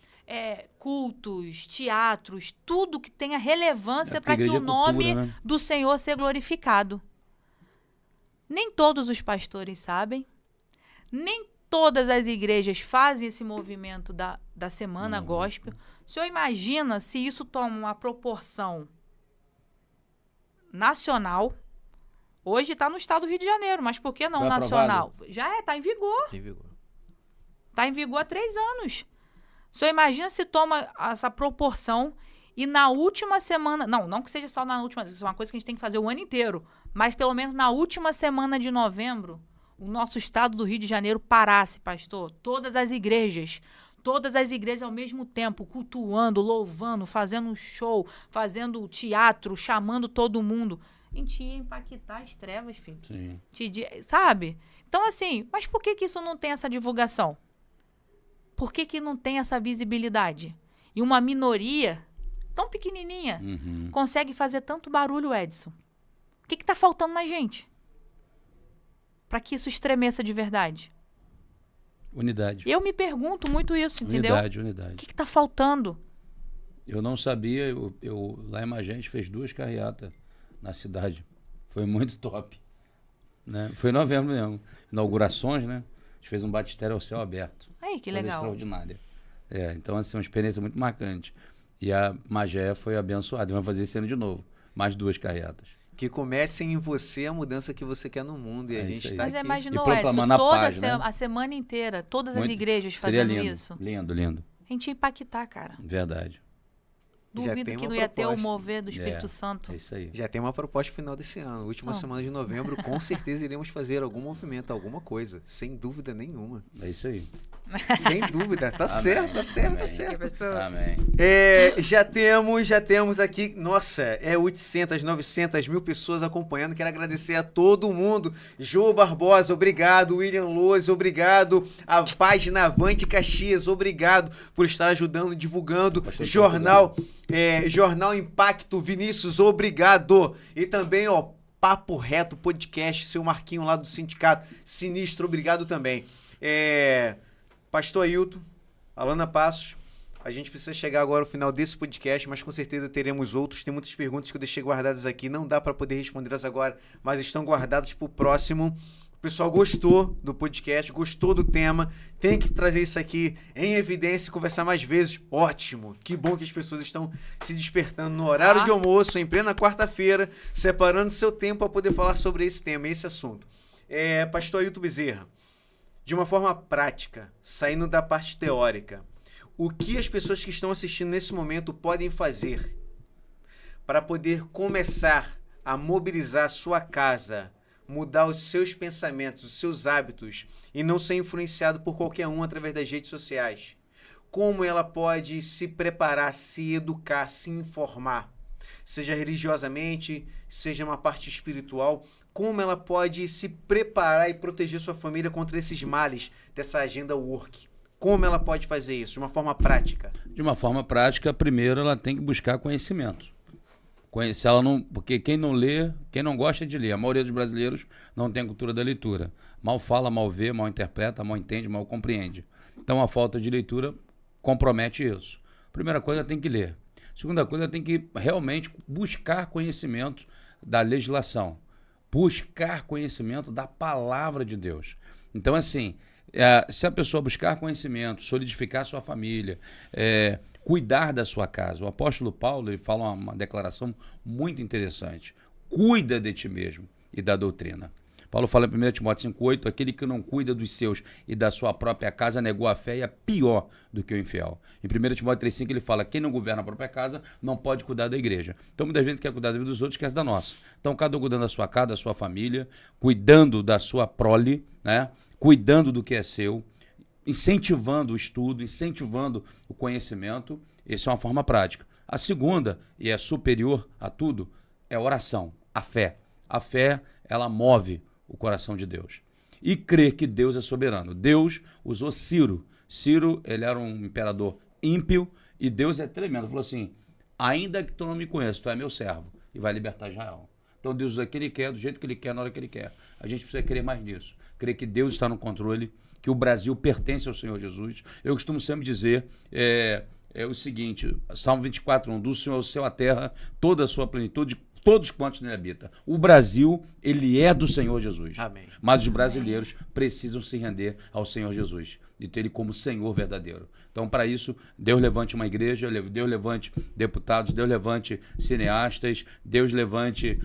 cultos, teatros, tudo que tenha relevância para que o nome do Senhor seja glorificado. Nem todos os pastores sabem, nem todas as igrejas fazem esse movimento da Semana Gospel. O senhor imagina se isso toma uma proporção nacional? Hoje está no estado do Rio de Janeiro, mas por que não foi nacional? Aprovado? Já está em vigor. Em vigor. Está em vigor há 3 anos. O senhor imagina se toma essa proporção e na última semana... Não que seja só na última, isso é uma coisa que a gente tem que fazer o ano inteiro, mas pelo menos na última semana de novembro, o nosso estado do Rio de Janeiro parasse, pastor. Todas as igrejas ao mesmo tempo, cultuando, louvando, fazendo um show, fazendo teatro, chamando todo mundo. A gente ia impactar as trevas, filho. Sim. Sabe? Então, assim, mas por que isso não tem essa divulgação? Por que não tem essa visibilidade? E uma minoria tão pequenininha consegue fazer tanto barulho, Edson? O que está faltando na gente? Para que isso estremeça de verdade? Unidade. Eu me pergunto muito isso, entendeu? Unidade. O que está faltando? Eu não sabia, lá em Magé a gente fez 2 carreatas na cidade. Foi muito top. Né? Foi em novembro mesmo. Inaugurações, né? A gente fez um batistério ao céu aberto. Ai, que coisa legal. Extraordinária. Então, assim, uma experiência muito marcante. E a Magé foi abençoada. Vamos fazer esse ano de novo. Mais 2 carreatas. Que comece em você a mudança que você quer no mundo. E a gente está Mas aqui. imaginou, E Edson, proclamando a toda paz, né? a semana inteira, todas as Muito- igrejas Seria fazendo lindo, isso. lindo. A gente ia impactar, cara. Verdade. Duvido tem que uma não ia ter o proposta. mover do Espírito Santo. É isso aí. Já tem uma proposta final desse ano. Última semana de novembro, com certeza iremos fazer algum movimento, alguma coisa. Sem dúvida nenhuma. É isso aí. Sem dúvida. Tá Amém, certo, tá certo, amém. tá certo. Amém. Já temos aqui, nossa, 800, 900 mil pessoas acompanhando. Quero agradecer a todo mundo. Jô Barbosa, obrigado. William Loz, obrigado. A página Avante Caxias, obrigado por estar ajudando, divulgando. Bastante Jornal Impacto, Vinícius, obrigado. E também, Papo Reto Podcast, seu Marquinho lá do sindicato. Sinistro, obrigado também. Pastor Ailton, Alana Passos, a gente precisa chegar agora ao final desse podcast, mas com certeza teremos outros. Tem muitas perguntas que eu deixei guardadas aqui, não dá para poder respondê-las agora, mas estão guardadas para o próximo. O pessoal gostou do podcast, gostou do tema, tem que trazer isso aqui em evidência e conversar mais vezes. Ótimo, que bom que as pessoas estão se despertando no horário de almoço, em plena quarta-feira, separando seu tempo para poder falar sobre esse tema, esse assunto. Pastor Ailton Bezerra, de uma forma prática, saindo da parte teórica, o que as pessoas que estão assistindo nesse momento podem fazer para poder começar a mobilizar a sua casa, mudar os seus pensamentos, os seus hábitos e não ser influenciado por qualquer um através das redes sociais? Como ela pode se preparar, se educar, se informar, seja religiosamente, seja uma parte espiritual? Como ela pode se preparar e proteger sua família contra esses males dessa agenda work? Como ela pode fazer isso de uma forma prática? De uma forma prática, primeiro ela tem que buscar conhecimento. Porque quem não lê, quem não gosta de ler, a maioria dos brasileiros não tem a cultura da leitura. Mal fala, mal vê, mal interpreta, mal entende, mal compreende. Então a falta de leitura compromete isso. Primeira coisa, tem que ler. Segunda coisa, tem que realmente buscar conhecimento da legislação. Buscar conhecimento da palavra de Deus. Então, assim, se a pessoa buscar conhecimento, solidificar sua família, cuidar da sua casa. O apóstolo Paulo ele fala uma declaração muito interessante. Cuida de ti mesmo e da doutrina. Paulo fala em 1 Timóteo 5,8, aquele que não cuida dos seus e da sua própria casa negou a fé e é pior do que o infiel. Em 1 Timóteo 3,5 ele fala, quem não governa a própria casa não pode cuidar da igreja. Então muita gente quer cuidar da vida dos outros, esquece da nossa. Então cada um cuidando da sua casa, da sua família, cuidando da sua prole, né? Cuidando do que é seu, incentivando o estudo, incentivando o conhecimento. Essa é uma forma prática. A segunda, e é superior a tudo, é a oração, a fé. A fé, ela move o coração de Deus. E crer que Deus é soberano. Deus usou Ciro. Ciro, ele era um imperador ímpio e Deus é tremendo. Falou assim, ainda que tu não me conheça, tu é meu servo e vai libertar Israel. Então Deus usa o que ele quer, do jeito que ele quer, na hora que ele quer. A gente precisa crer mais nisso. Crer que Deus está no controle, que o Brasil pertence ao Senhor Jesus. Eu costumo sempre dizer o seguinte, Salmo 24:1, do Senhor ao céu a terra, toda a sua plenitude, todos quantos nele habitam. O Brasil, ele é do Senhor Jesus. Amém. Mas os brasileiros precisam se render ao Senhor Jesus e ter ele como Senhor verdadeiro. Então, para isso, Deus levante uma igreja, Deus levante deputados, Deus levante cineastas, Deus levante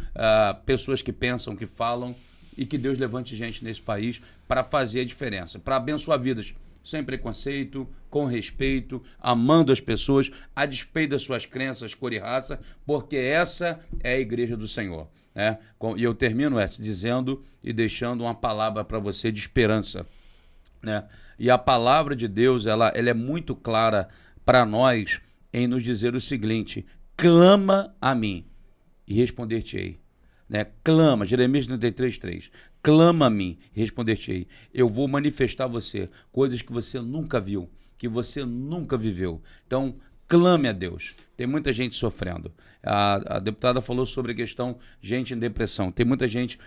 pessoas que pensam, que falam, e que Deus levante gente nesse país para fazer a diferença, para abençoar vidas, sem preconceito, com respeito, amando as pessoas, a despeito das suas crenças, cor e raça, porque essa é a igreja do Senhor. Né? E eu termino dizendo e deixando uma palavra para você de esperança. Né? E a palavra de Deus, ela é muito clara para nós em nos dizer o seguinte, clama a mim e responder-te-ei. Né? Clama, Jeremias 33:3. Clama a mim e responder-te-ei. Eu vou manifestar a você coisas que você nunca viu, que você nunca viveu. Então, clame a Deus. Tem muita gente sofrendo. A deputada falou sobre a questão gente em depressão. Tem muita gente,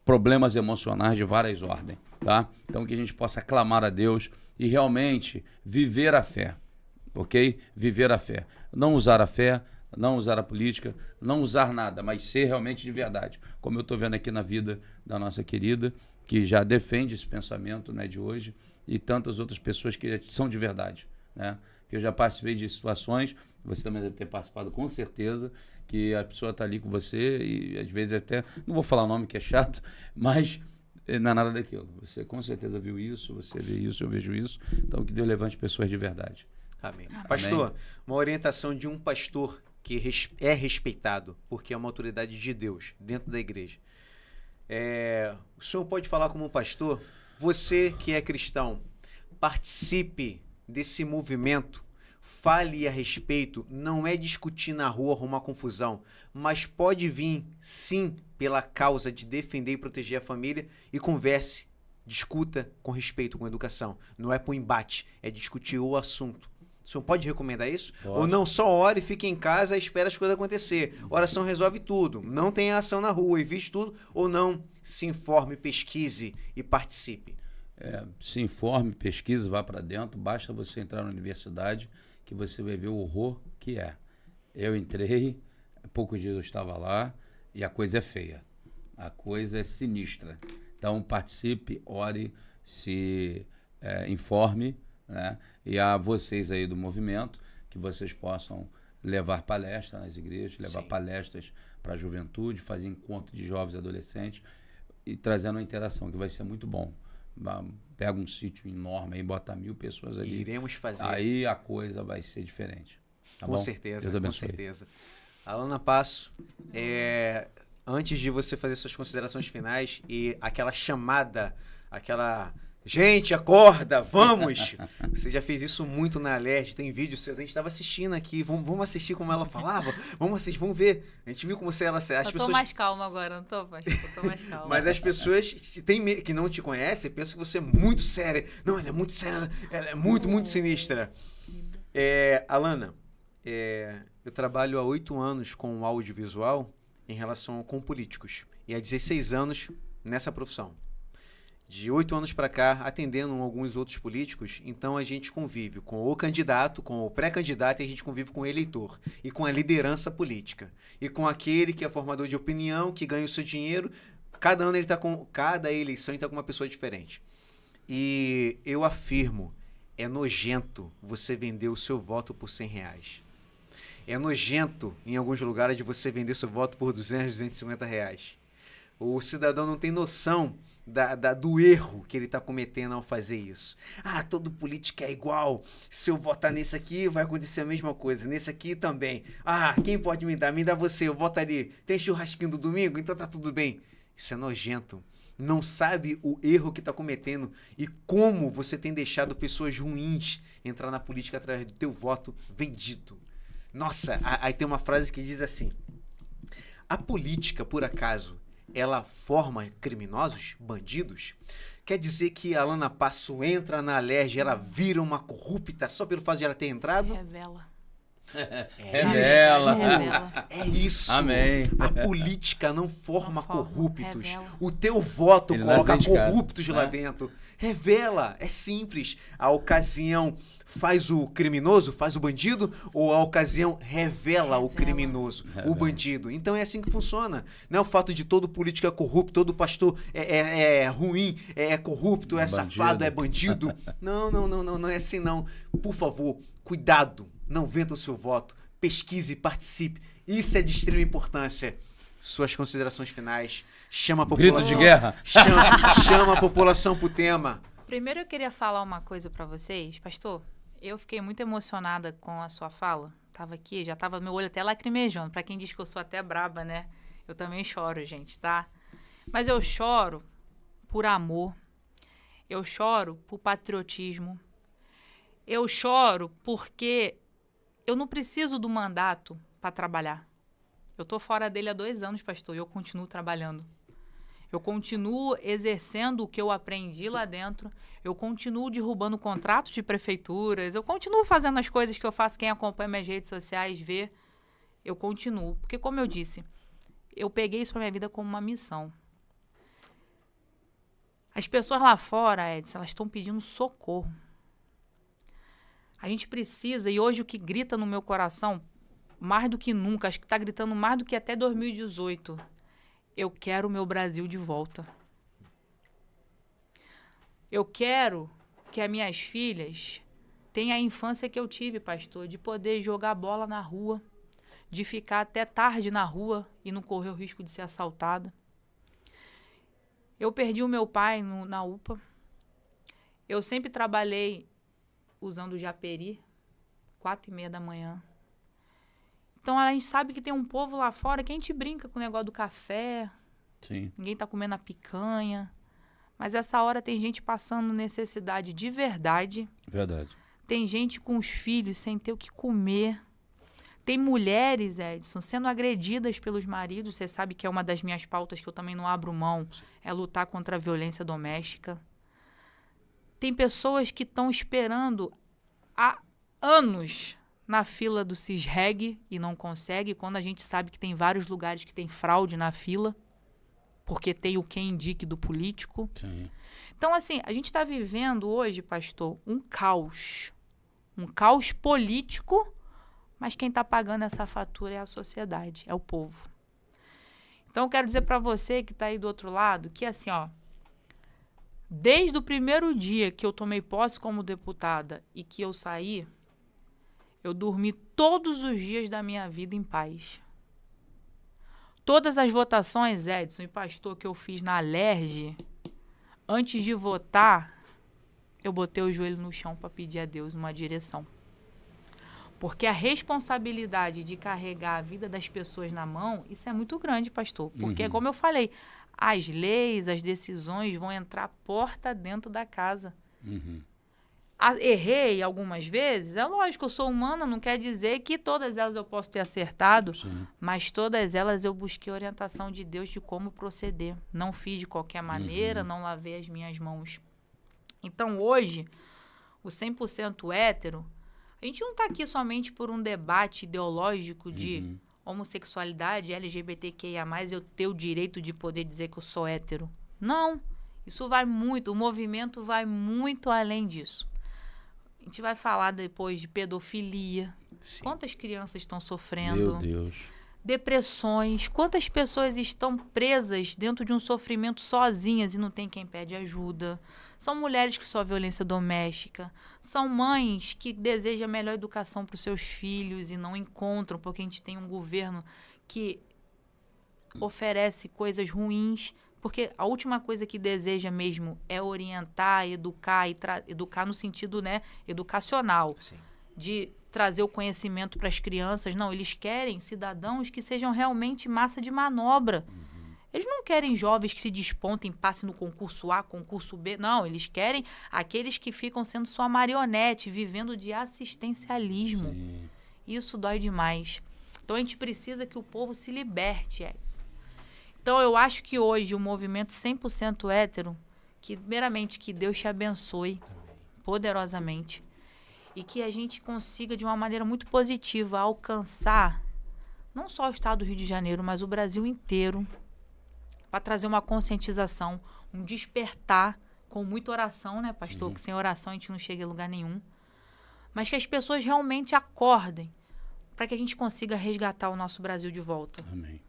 problemas emocionais de várias ordens. Tá? Então, que a gente possa clamar a Deus e realmente viver a fé. Ok? Viver a fé. Não usar a fé, não usar a política, não usar nada, mas ser realmente de verdade. Como eu estou vendo aqui na vida da nossa querida, que já defende esse pensamento, né, de hoje, e tantas outras pessoas que são de verdade. Né? Que eu já participei de situações, você também deve ter participado com certeza, que a pessoa está ali com você e às vezes até, não vou falar o nome que é chato, mas não é nada daquilo. Você com certeza viu isso, você vê isso, eu vejo isso. Então que Deus levante pessoas de verdade. Amém. Pastor, uma orientação de um pastor que é respeitado, porque é uma autoridade de Deus dentro da igreja. O senhor pode falar como pastor, você que é cristão, participe desse movimento, fale a respeito, não é discutir na rua, arrumar confusão, mas pode vir, sim, pela causa de defender e proteger a família e converse, discuta com respeito, com educação. Não é por embate, é discutir o assunto. O senhor pode recomendar isso? Posso. Ou não, só ore, fique em casa e espere as coisas acontecer. Oração resolve tudo. Não tenha ação na rua, evite tudo. Ou não, se informe, pesquise e participe. Se informe, pesquise, vá para dentro. Basta você entrar na universidade que você vai ver o horror que é. Eu entrei, há poucos dias eu estava lá e a coisa é feia. A coisa é sinistra. Então participe, ore, se informe, né? E a vocês aí do movimento, que vocês possam levar palestras nas igrejas, levar Sim. palestras para a juventude, fazer encontro de jovens e adolescentes e trazendo uma interação, que vai ser muito bom. Pega um sítio enorme aí, bota 1000 pessoas ali. Iremos fazer. Aí a coisa vai ser diferente. Tá Com bom? certeza, Deus com abençoe. certeza. Alana Passo, antes de você fazer suas considerações finais e aquela chamada, aquela... Gente, acorda, vamos! Você já fez isso muito na Alerj, tem vídeos seus, a gente estava assistindo aqui, vamos assistir como ela falava, vamos assistir, vamos ver. A gente viu como você era... Eu tô mais calma agora, não tô, pastor? Eu tô mais calma. Mas as pessoas que não te conhecem pensam que você é muito séria. Não, ela é muito séria, ela é muito, muito sinistra. Alana, eu trabalho há 8 anos com audiovisual em relação com políticos. E há 16 anos nessa profissão. De 8 anos para cá, atendendo alguns outros políticos, então a gente convive com o candidato, com o pré-candidato, e a gente convive com o eleitor, e com a liderança política, e com aquele que é formador de opinião, que ganha o seu dinheiro. Cada eleição ele está com uma pessoa diferente. E eu afirmo, é nojento você vender o seu voto por R$100. É nojento, em alguns lugares, de você vender seu voto por R$200, R$250. O cidadão não tem noção do erro que ele está cometendo ao fazer isso. Todo político é igual. Se eu votar nesse aqui, vai acontecer a mesma coisa. Nesse aqui também. Quem pode me dar? Me dá você, eu voto ali. Tem churrasquinho do domingo? Então tá tudo bem. Isso é nojento. Não sabe o erro que está cometendo e como você tem deixado pessoas ruins entrar na política através do teu voto vendido. Nossa, aí tem uma frase que diz assim: a política, por acaso, ela forma criminosos, bandidos? Quer dizer que a Alana Passo entra na Alerj, ela vira uma corrupta só pelo fato de ela ter entrado? Revela. Revela. É isso. Amém. A política não forma corruptos. revela. O teu voto Ele coloca nasce dentro de casa, corruptos lá né? dentro. Revela. É simples. A ocasião faz o criminoso, faz o bandido, ou a ocasião revela o criminoso, o bandido. Então é assim que funciona. Não é o fato de todo político é corrupto, todo pastor é ruim, é corrupto, é safado, é bandido. Não é assim não. Por favor, cuidado. Não venda o seu voto. Pesquise, participe. Isso é de extrema importância. Suas considerações finais. Chama a população. Grito de guerra. Chama a população pro tema. Primeiro eu queria falar uma coisa pra vocês. Pastor, eu fiquei muito emocionada com a sua fala. Tava aqui, já tava meu olho até lacrimejando. Pra quem diz que eu sou até braba, né? Eu também choro, gente, tá? Mas eu choro por amor. Eu choro por patriotismo. Eu choro porque eu não preciso do mandato para trabalhar. Eu tô fora dele há 2 anos, pastor, e eu continuo trabalhando. Eu continuo exercendo o que eu aprendi lá dentro. Eu continuo derrubando contratos de prefeituras. Eu continuo fazendo as coisas que eu faço. Quem acompanha minhas redes sociais vê. Eu continuo. Porque, como eu disse, eu peguei isso para minha vida como uma missão. As pessoas lá fora, Edson, elas estão pedindo socorro. A gente precisa, e hoje o que grita no meu coração, mais do que nunca, acho que está gritando mais do que até 2018, eu quero o meu Brasil de volta. Eu quero que as minhas filhas tenham a infância que eu tive, pastor, de poder jogar bola na rua, de ficar até tarde na rua e não correr o risco de ser assaltada. Eu perdi o meu pai na UPA. Eu sempre trabalhei usando o Japeri, 4h30 da manhã. Então a gente sabe que tem um povo lá fora que a gente brinca com o negócio do café. Sim. Ninguém tá comendo a picanha. Mas essa hora tem gente passando necessidade de verdade. Verdade. Tem gente com os filhos sem ter o que comer. Tem mulheres, Edson, sendo agredidas pelos maridos. Você sabe que é uma das minhas pautas que eu também não abro mão. É lutar contra a violência doméstica. Tem pessoas que estão esperando há anos na fila do Cisreg e não consegue, quando a gente sabe que tem vários lugares que tem fraude na fila, porque tem o quem indique do político. Sim. Então, assim, a gente está vivendo hoje, pastor, um caos. Um caos político, mas quem está pagando essa fatura é a sociedade, é o povo. Então, eu quero dizer para você que está aí do outro lado, que assim, ó, desde o primeiro dia que eu tomei posse como deputada e que eu saí, eu dormi todos os dias da minha vida em paz. Todas as votações, Edson e pastor, que eu fiz na Alerj, antes de votar, eu botei o joelho no chão para pedir a Deus uma direção. Porque a responsabilidade de carregar a vida das pessoas na mão, isso é muito grande, pastor. Porque, como eu falei, as leis, as decisões vão entrar porta dentro da casa. Errei algumas vezes, é lógico, eu sou humana, não quer dizer que todas elas eu posso ter acertado, mas todas elas eu busquei orientação de Deus de como proceder. Não fiz de qualquer maneira, não lavei as minhas mãos. Então, hoje, o 100% hétero, a gente não está aqui somente por um debate ideológico de homossexualidade, LGBTQIA+, eu ter o direito de poder dizer que eu sou hétero. Não, isso vai muito, o movimento vai muito além disso. A gente vai falar depois de pedofilia. Sim. Quantas crianças estão sofrendo? Meu Deus. Depressões. Quantas pessoas estão presas dentro de um sofrimento sozinhas e não tem quem pede ajuda? São mulheres que sofrem violência doméstica. São mães que desejam a melhor educação para os seus filhos e não encontram, porque a gente tem um governo que oferece coisas ruins. Porque a última coisa que deseja mesmo é orientar, educar, e educar no sentido, né, educacional. Sim. De trazer o conhecimento para as crianças. Não, eles querem cidadãos que sejam realmente massa de manobra. Eles não querem jovens que se despontem, passem no concurso A, concurso B. Não, eles querem aqueles que ficam sendo sua marionete, vivendo de assistencialismo. Sim. Isso dói demais. Então a gente precisa que o povo se liberte, Edson. Então, eu acho que hoje o movimento 100% hétero, que primeiramente que Deus te abençoe poderosamente e que a gente consiga de uma maneira muito positiva alcançar não só o estado do Rio de Janeiro, mas o Brasil inteiro, para trazer uma conscientização, um despertar com muita oração, né, pastor? Que sem oração a gente não chega a lugar nenhum. Mas que as pessoas realmente acordem para que a gente consiga resgatar o nosso Brasil de volta. Amém.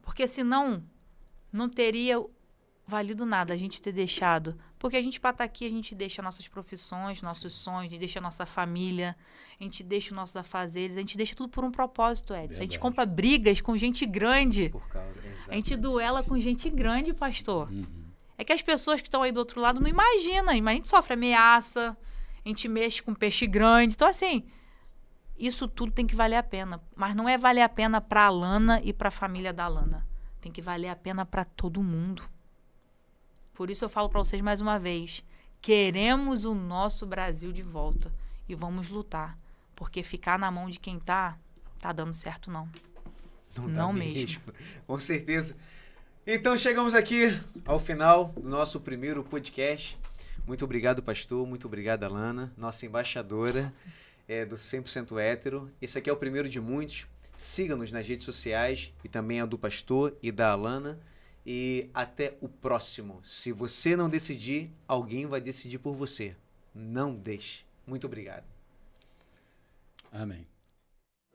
Porque senão não teria valido nada a gente ter deixado. Porque a gente, para estar aqui, a gente deixa nossas profissões, nossos sonhos, a gente deixa a nossa família, a gente deixa os nossos afazeres, a gente deixa tudo por um propósito, Edson. Verdade. A gente compra brigas com gente grande. Por causa, a gente duela com gente grande, pastor. É que as pessoas que estão aí do outro lado não imaginam. Mas a gente sofre ameaça, a gente mexe com peixe grande. Então, assim, isso tudo tem que valer a pena. Mas não é valer a pena para a Lana e para a família da Lana. Tem que valer a pena para todo mundo. Por isso eu falo para vocês mais uma vez. Queremos o nosso Brasil de volta. E vamos lutar. Porque ficar na mão de quem tá dando certo, não. Não mesmo. Com certeza. Então chegamos aqui ao final do nosso primeiro podcast. Muito obrigado, pastor. Muito obrigado, Alana, nossa embaixadora do 100% hétero. Esse aqui é o primeiro de muitos. Siga-nos nas redes sociais e também a do pastor e da Alana. E até o próximo. Se você não decidir, alguém vai decidir por você. Não deixe. Muito obrigado. Amém.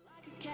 Like